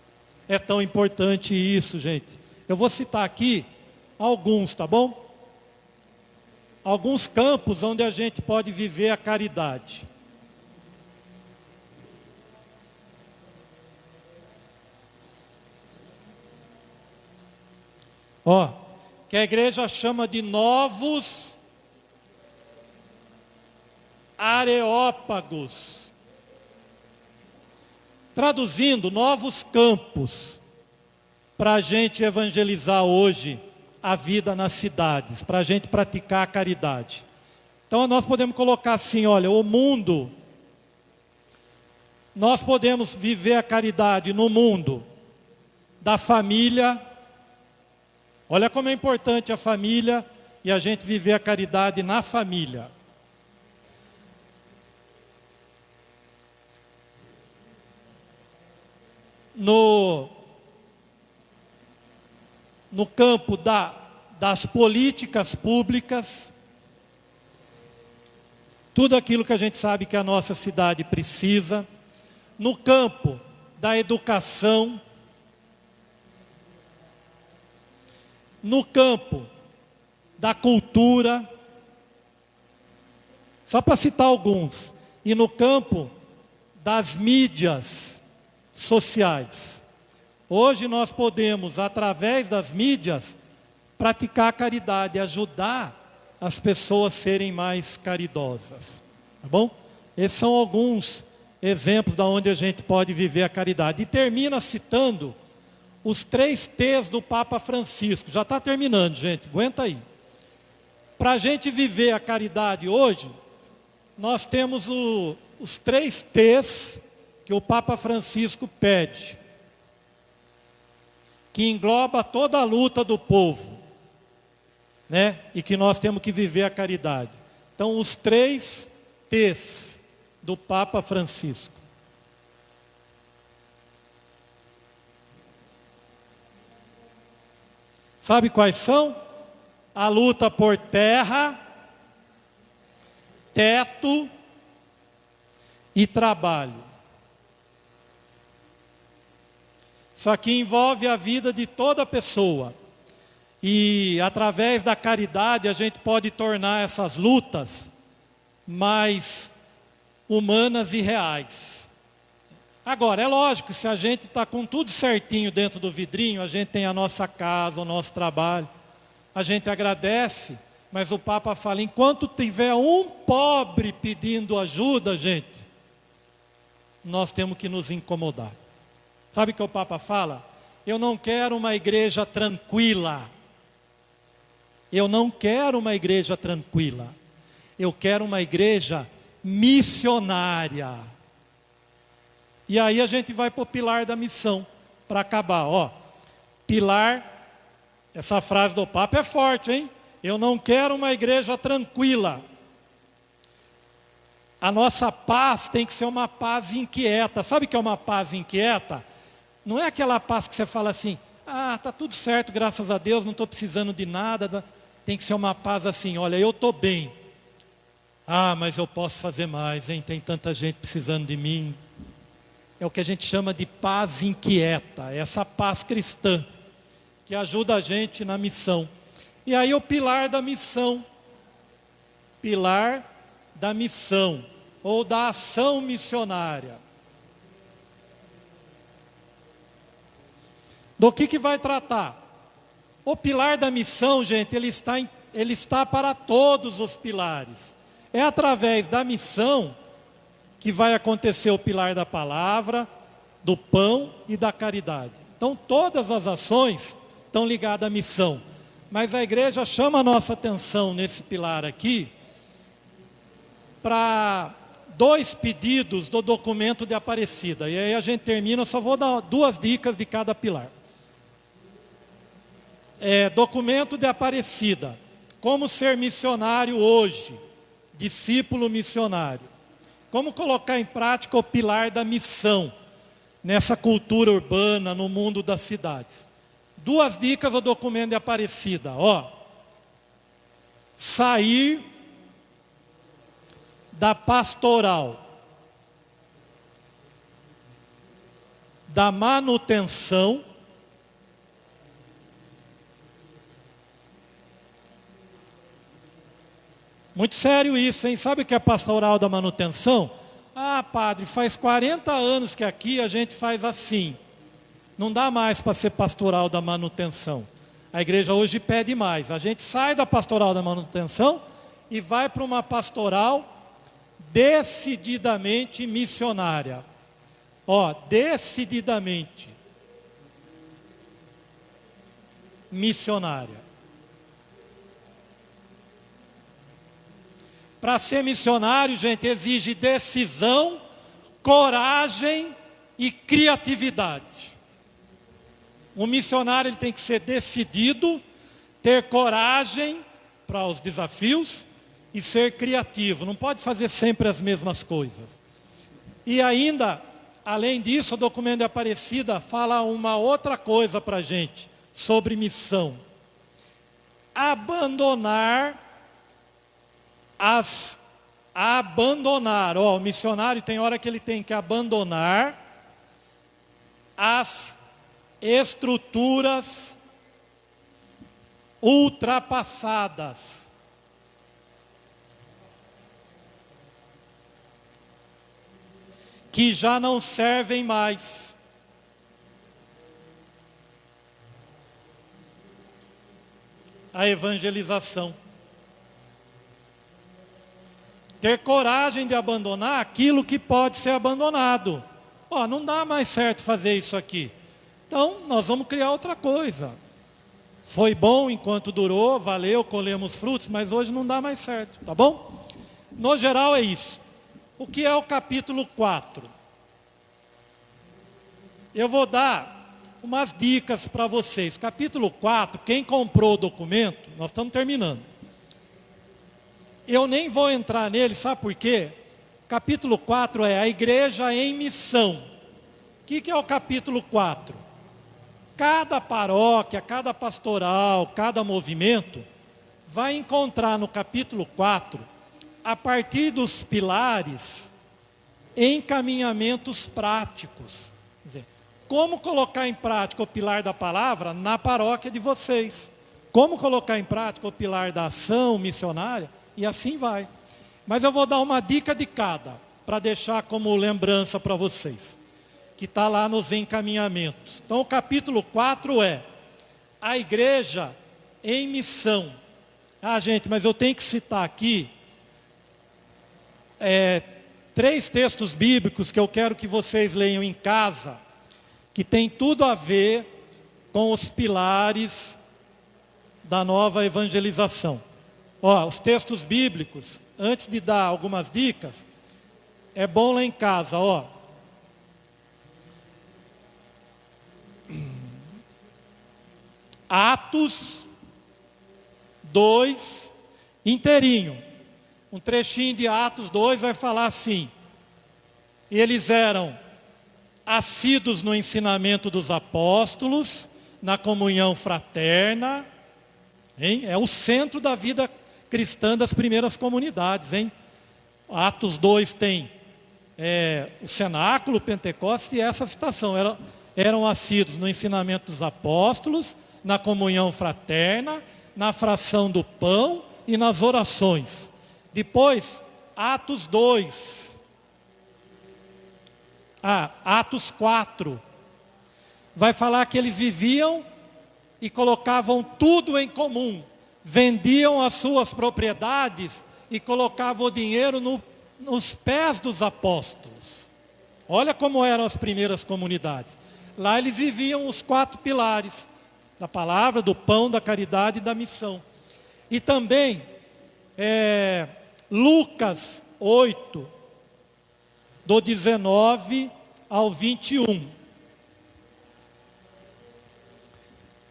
É tão importante isso, gente. Eu vou citar aqui alguns, tá bom? Alguns campos onde a gente pode viver a caridade. Que a igreja chama de novos areópagos. Traduzindo, novos campos para a gente evangelizar hoje a vida nas cidades, para a gente praticar a caridade. Então nós podemos colocar assim, olha, o mundo, nós podemos viver a caridade no mundo da família. Olha como é importante a família e a gente viver a caridade na família. No campo das políticas públicas, tudo aquilo que a gente sabe que a nossa cidade precisa. No campo da educação, no campo da cultura, só para citar alguns, e no campo das mídias sociais. Hoje nós podemos, através das mídias, praticar a caridade, ajudar as pessoas a serem mais caridosas. Tá bom? Esses são alguns exemplos de onde a gente pode viver a caridade. E termina citando os 3 T's do Papa Francisco. Já está terminando, gente, aguenta aí. Para a gente viver a caridade hoje, nós temos os 3 T's que o Papa Francisco pede, que engloba toda a luta do povo, né? E que nós temos que viver a caridade. Então, os 3 T's do Papa Francisco. Sabe quais são? A luta por terra, teto e trabalho. Isso aqui envolve a vida de toda pessoa. E através da caridade a gente pode tornar essas lutas mais humanas e reais. Agora, é lógico, se a gente está com tudo certinho dentro do vidrinho, a gente tem a nossa casa, o nosso trabalho, a gente agradece, mas o Papa fala, enquanto tiver um pobre pedindo ajuda, gente, nós temos que nos incomodar. Sabe o que o Papa fala? Eu não quero uma igreja tranquila. Eu não quero uma igreja tranquila. Eu quero uma igreja missionária. E aí a gente vai para o pilar da missão, para acabar. Pilar, essa frase do Papa é forte, hein? Eu não quero uma igreja tranquila. A nossa paz tem que ser uma paz inquieta. Sabe o que é uma paz inquieta? Não é aquela paz que você fala assim, está tudo certo, graças a Deus, não estou precisando de nada. Tem que ser uma paz assim, olha, eu estou bem. Mas eu posso fazer mais, hein? Tem tanta gente precisando de mim. É o que a gente chama de paz inquieta, essa paz cristã, que ajuda a gente na missão. E aí o pilar da missão, ou da ação missionária. Do que vai tratar? O pilar da missão, gente, ele está para todos os pilares. É através da missão que vai acontecer o pilar da palavra, do pão e da caridade. Então, todas as ações estão ligadas à missão. Mas a igreja chama a nossa atenção nesse pilar aqui para 2 pedidos do documento de Aparecida. E aí a gente termina, eu só vou dar 2 dicas de cada pilar. Documento de Aparecida. como ser missionário hoje, discípulo missionário. Como colocar em prática o pilar da missão nessa cultura urbana, no mundo das cidades. 2 dicas do documento de Aparecida. Sair da pastoral, da manutenção, muito sério isso, hein? Sabe o que é pastoral da manutenção? Ah, padre, faz 40 anos que aqui a gente faz assim. Não dá mais para ser pastoral da manutenção. A igreja hoje pede mais. A gente sai da pastoral da manutenção e vai para uma pastoral decididamente missionária. Decididamente missionária. Para ser missionário, gente, exige decisão, coragem e criatividade. Um missionário ele tem que ser decidido, ter coragem para os desafios e ser criativo. Não pode fazer sempre as mesmas coisas. E ainda, além disso, o documento de Aparecida fala uma outra coisa para a gente sobre missão. O missionário tem hora que ele tem que abandonar as estruturas ultrapassadas. Que já não servem mais. A evangelização. Ter coragem de abandonar aquilo que pode ser abandonado. Não dá mais certo fazer isso aqui. Então, nós vamos criar outra coisa. Foi bom enquanto durou, valeu, colhemos frutos, mas hoje não dá mais certo, tá bom? No geral é isso. O que é o capítulo 4? Eu vou dar umas dicas para vocês. Capítulo 4, quem comprou o documento, nós estamos terminando. Eu nem vou entrar nele, sabe por quê? Capítulo 4 é a igreja em missão. O que é o capítulo 4? Cada paróquia, cada pastoral, cada movimento vai encontrar no capítulo 4, a partir dos pilares, encaminhamentos práticos. Quer dizer, como colocar em prática o pilar da palavra na paróquia de vocês? Como colocar em prática o pilar da ação missionária? E assim vai. Mas eu vou dar uma dica de cada, para deixar como lembrança para vocês, que está lá nos encaminhamentos. Então o capítulo 4 é a igreja em missão. Gente, mas eu tenho que citar aqui 3 textos bíblicos que eu quero que vocês leiam em casa, que tem tudo a ver com os pilares da nova evangelização. Os textos bíblicos, antes de dar algumas dicas, é bom lá em casa, Atos 2, inteirinho. Um trechinho de Atos 2 vai falar assim: eles eram assíduos no ensinamento dos apóstolos, na comunhão fraterna, hein? É o centro da vida cristã das primeiras comunidades, hein? Atos 2 tem o cenáculo, o Pentecostes e essa citação. Eram assíduos no ensinamento dos apóstolos, na comunhão fraterna, na fração do pão e nas orações. Depois, Atos 2. Atos 4. Vai falar que eles viviam e colocavam tudo em comum. Vendiam as suas propriedades e colocavam o dinheiro nos pés dos apóstolos. Olha como eram as primeiras comunidades. Lá eles viviam os 4 pilares da palavra, do pão, da caridade e da missão. E também Lucas 8, do 19 ao 21.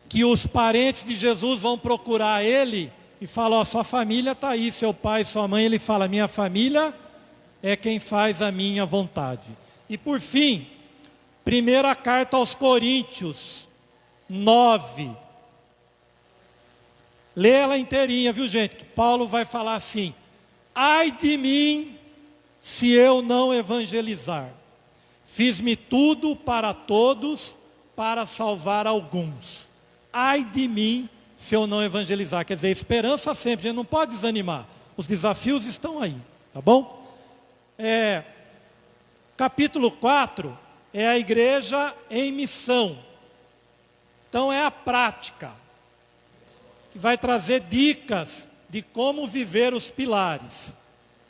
Que os parentes de Jesus vão procurar ele e fala, ó, sua família está aí, seu pai, sua mãe. Ele fala, minha família é quem faz a minha vontade. E por fim, primeira carta aos Coríntios, 9. Lê ela inteirinha, viu gente? Que Paulo vai falar assim, ai de mim se eu não evangelizar. Fiz-me tudo para todos, para salvar alguns. Ai de mim se eu não evangelizar. Quer dizer, esperança sempre, a gente não pode desanimar. Os desafios estão aí, tá bom? Capítulo 4 é a igreja em missão. Então é a prática, que vai trazer dicas de como viver os pilares.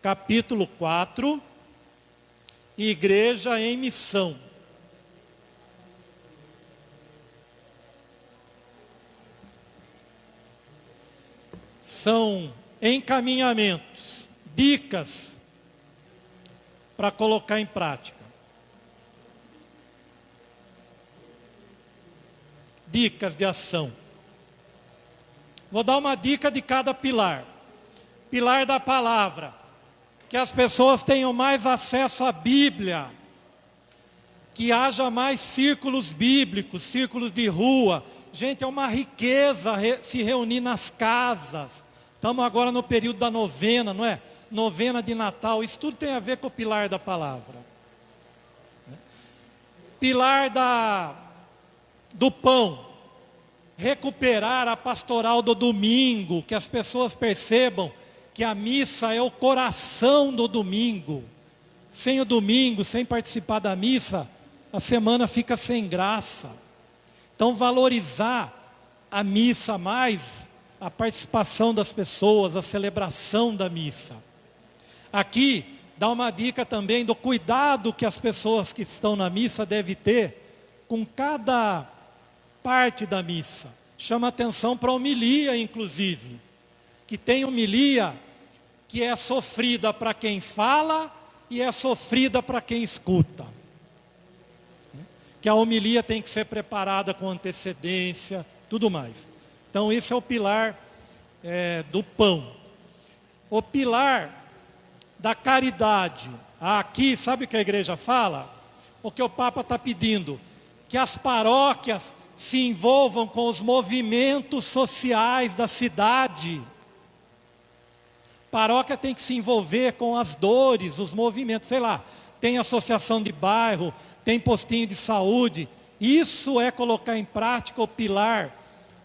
Capítulo 4, igreja em missão. São encaminhamentos, dicas para colocar em prática. Dicas de ação. Vou dar uma dica de cada pilar. Pilar da palavra. Que as pessoas tenham mais acesso à Bíblia. Que haja mais círculos bíblicos, círculos de rua. Gente, é uma riqueza se reunir nas casas. Estamos agora no período da novena, não é? Novena de Natal. Isso tudo tem a ver com o pilar da palavra. Pilar do pão. Recuperar a pastoral do domingo, que as pessoas percebam que a missa é o coração do domingo. Sem o domingo, sem participar da missa, a semana fica sem graça. Então valorizar a missa mais, a participação das pessoas, a celebração da missa. Aqui dá uma dica também do cuidado que as pessoas que estão na missa devem ter com cada parte da missa. Chama atenção para a homilia, inclusive. Que tem homilia que é sofrida para quem fala e é sofrida para quem escuta. Que a homilia tem que ser preparada com antecedência, tudo mais. Então esse é o pilar do pão. O pilar da caridade. Aqui, sabe o que a igreja fala? O que o Papa está pedindo? Que as paróquias se envolvam com os movimentos sociais da cidade. Paróquia tem que se envolver com as dores, os movimentos, sei lá, tem associação de bairro, tem postinho de saúde. Isso é colocar em prática o pilar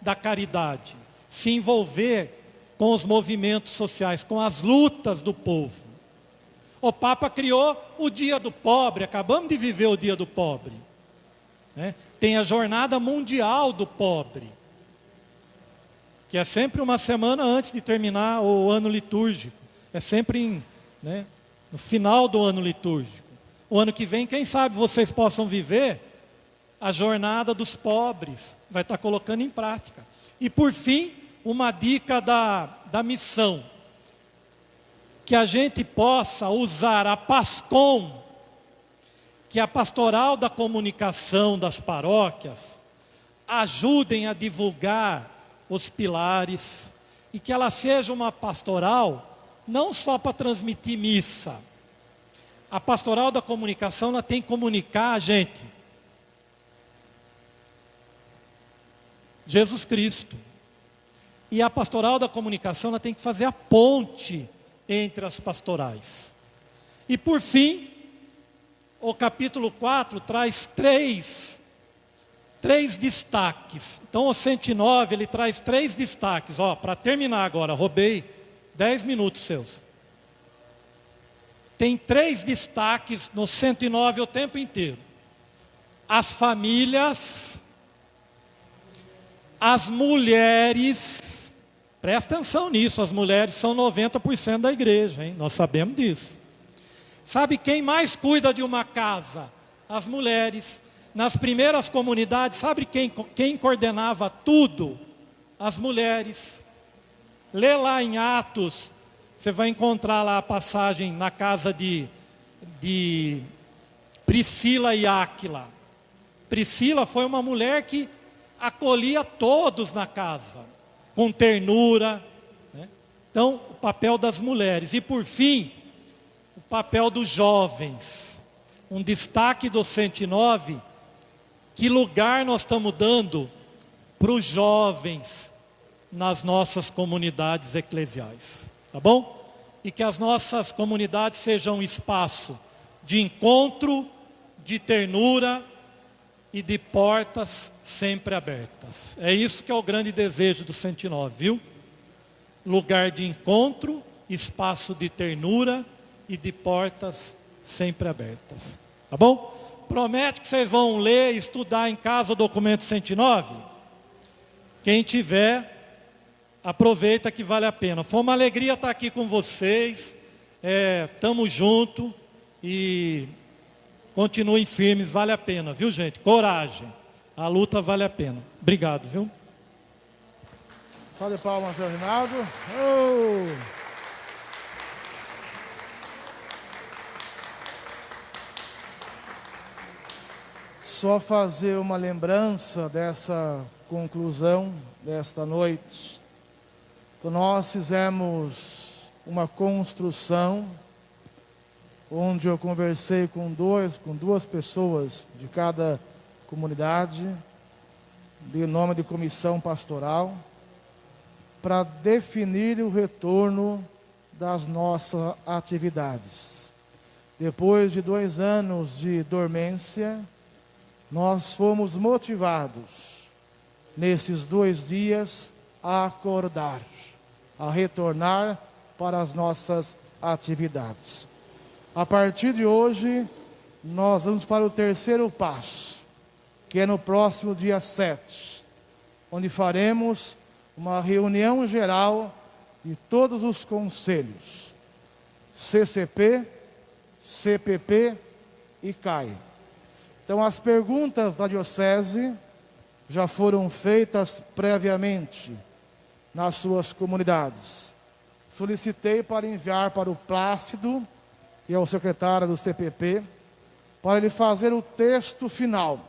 da caridade. Se envolver com os movimentos sociais, com as lutas do povo. O Papa criou o Dia do Pobre, acabamos de viver o Dia do Pobre. Tem a Jornada Mundial do Pobre, que é sempre uma semana antes de terminar o ano litúrgico. É sempre no final do ano litúrgico. O ano que vem, quem sabe vocês possam viver a Jornada dos Pobres. Vai estar colocando em prática. E por fim, uma dica da missão. Que a gente possa usar a PASCOM, que a pastoral da comunicação das paróquias, ajudem a divulgar os pilares, e que ela seja uma pastoral, não só para transmitir missa. A pastoral da comunicação, ela tem que comunicar a gente Jesus Cristo. E a pastoral da comunicação, ela tem que fazer a ponte entre as pastorais. E por fim, o capítulo 4 traz três destaques. Então o 109, ele traz 3 destaques. Para terminar agora, roubei 10 minutos seus. Tem 3 destaques no 109 o tempo inteiro. As famílias, as mulheres, presta atenção nisso, as mulheres são 90% da igreja, hein? Nós sabemos disso. Sabe quem mais cuida de uma casa? As mulheres. Nas primeiras comunidades, sabe quem coordenava tudo? As mulheres. Lê lá em Atos, você vai encontrar lá a passagem na casa de Priscila e Áquila. Priscila foi uma mulher que acolhia todos na casa, com ternura. Então, o papel das mulheres. E por fim, o papel dos jovens. Um destaque do 109, que lugar nós estamos dando para os jovens nas nossas comunidades eclesiais, tá bom? E que as nossas comunidades sejam um espaço de encontro, de ternura e de portas sempre abertas. É isso que é o grande desejo do 109, viu? Lugar de encontro, espaço de ternura e de portas sempre abertas. Tá bom? Promete que vocês vão ler e estudar em casa o documento 109? Quem tiver, aproveita que vale a pena. Foi uma alegria estar aqui com vocês. Estamos juntos e continuem firmes, vale a pena, viu, gente? Coragem. A luta vale a pena. Obrigado, viu? Salve de palmas, seu Rinaldo. Oh! Só fazer uma lembrança dessa conclusão desta noite. Nós fizemos uma construção onde eu conversei com duas pessoas de cada comunidade, de nome de comissão pastoral, para definir o retorno das nossas atividades. Depois de 2 anos de dormência, nós fomos motivados, nesses 2 dias, a acordar, a retornar para as nossas atividades. A partir de hoje, nós vamos para o 3º passo, que é no próximo dia 7, onde faremos uma reunião geral de todos os conselhos, CCP, CPP e CAI. Então, as perguntas da diocese já foram feitas previamente nas suas comunidades. Solicitei para enviar para o Plácido, que é o secretário do CPP, para ele fazer o texto final.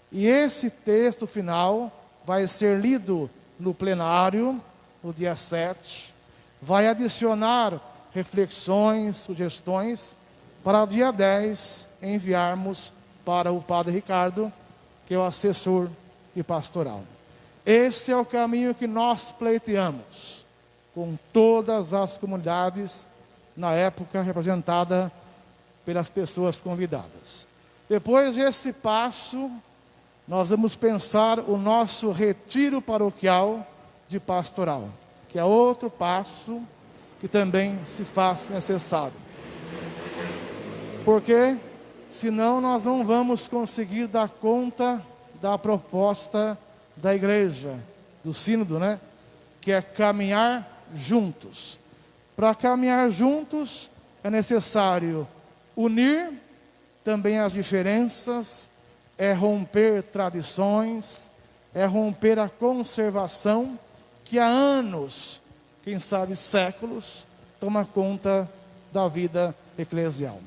E esse texto final vai ser lido no plenário, no dia 7, vai adicionar reflexões, sugestões, para o dia 10 enviarmos para o Padre Ricardo, que é o assessor e pastoral. Este é o caminho que nós pleiteamos com todas as comunidades, na época representada pelas pessoas convidadas. Depois desse passo, nós vamos pensar o nosso retiro paroquial de pastoral, que é outro passo que também se faz necessário. Porque senão nós não vamos conseguir dar conta da proposta da igreja, do sínodo, né? Que é caminhar juntos. Para caminhar juntos é necessário unir também as diferenças, é romper tradições, é romper a conservação que há anos, quem sabe séculos, toma conta da vida eclesial.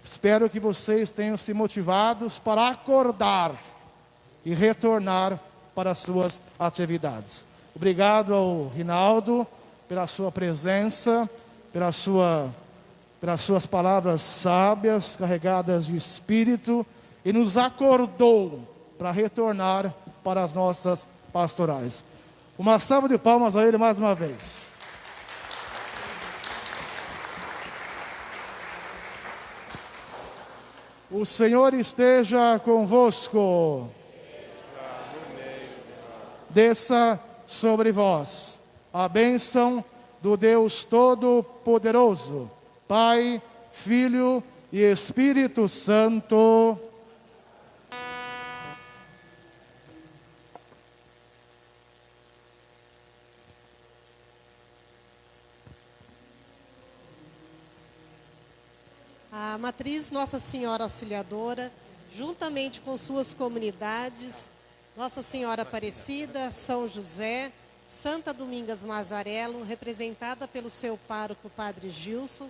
Espero que vocês tenham se motivados para acordar e retornar para as suas atividades. Obrigado ao Rinaldo pela sua presença, pelas suas palavras sábias, carregadas de espírito, e nos acordou para retornar para as nossas pastorais. Uma salva de palmas a ele mais uma vez. O Senhor esteja convosco. Desça sobre vós a bênção do Deus Todo-Poderoso, Pai, Filho e Espírito Santo. A Matriz Nossa Senhora Auxiliadora, juntamente com suas comunidades, Nossa Senhora Aparecida, São José, Santa Domingas Mazarelo, representada pelo seu pároco Padre Gilson,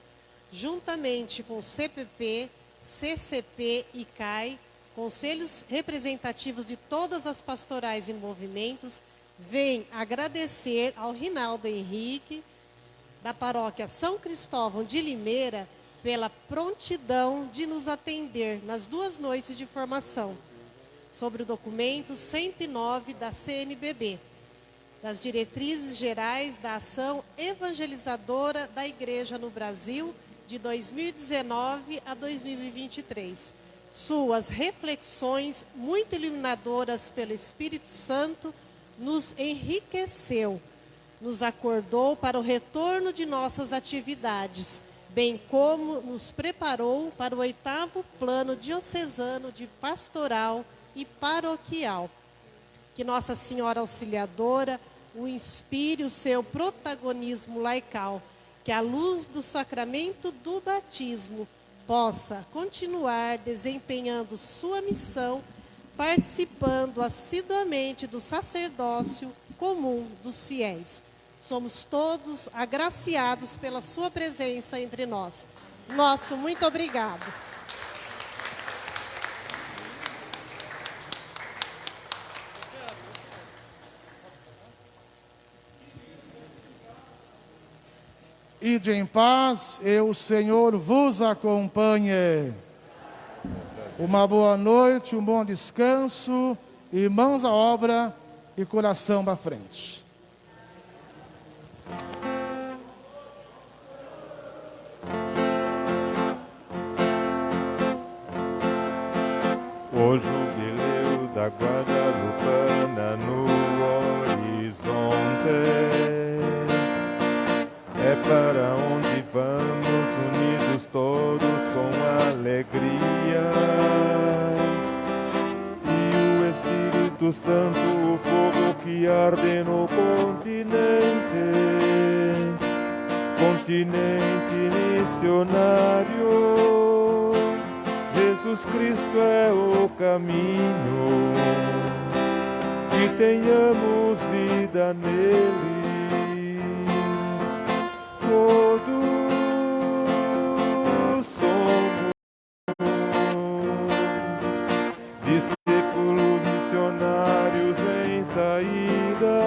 juntamente com CPP, CCP e CAI, conselhos representativos de todas as pastorais e movimentos, vem agradecer ao Rinaldo Henrique, da paróquia São Cristóvão de Limeira, pela prontidão de nos atender nas 2 noites de formação sobre o documento 109 da CNBB, das diretrizes gerais da ação evangelizadora da Igreja no Brasil de 2019 a 2023. Suas reflexões, muito iluminadoras pelo Espírito Santo, nos enriqueceu, nos acordou para o retorno de nossas atividades, bem como nos preparou para o 8º plano diocesano de pastoral e paroquial. Que Nossa Senhora Auxiliadora o inspire o seu protagonismo laical, que a luz do sacramento do batismo possa continuar desempenhando sua missão, participando assiduamente do sacerdócio comum dos fiéis. Somos todos agraciados pela sua presença entre nós. Nosso muito obrigado. Ide em paz, e o Senhor vos acompanhe. Uma boa noite, um bom descanso, e mãos à obra e coração para frente. O jubileu da Guadalupana no horizonte é para onde vamos unidos todos com alegria. E o Espírito Santo, o fogo que arde no continente missionário. Jesus Cristo é o caminho, que tenhamos vida nele. Todos somos discípulos missionários em saída.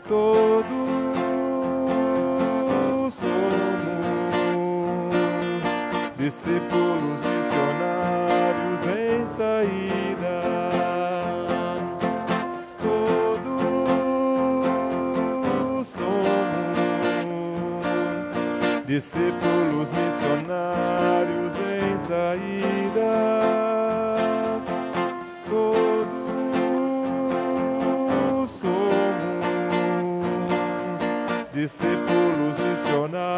Todos somos discípulos missionários em saída. Discípulos missionários em saída, todos somos discípulos missionários.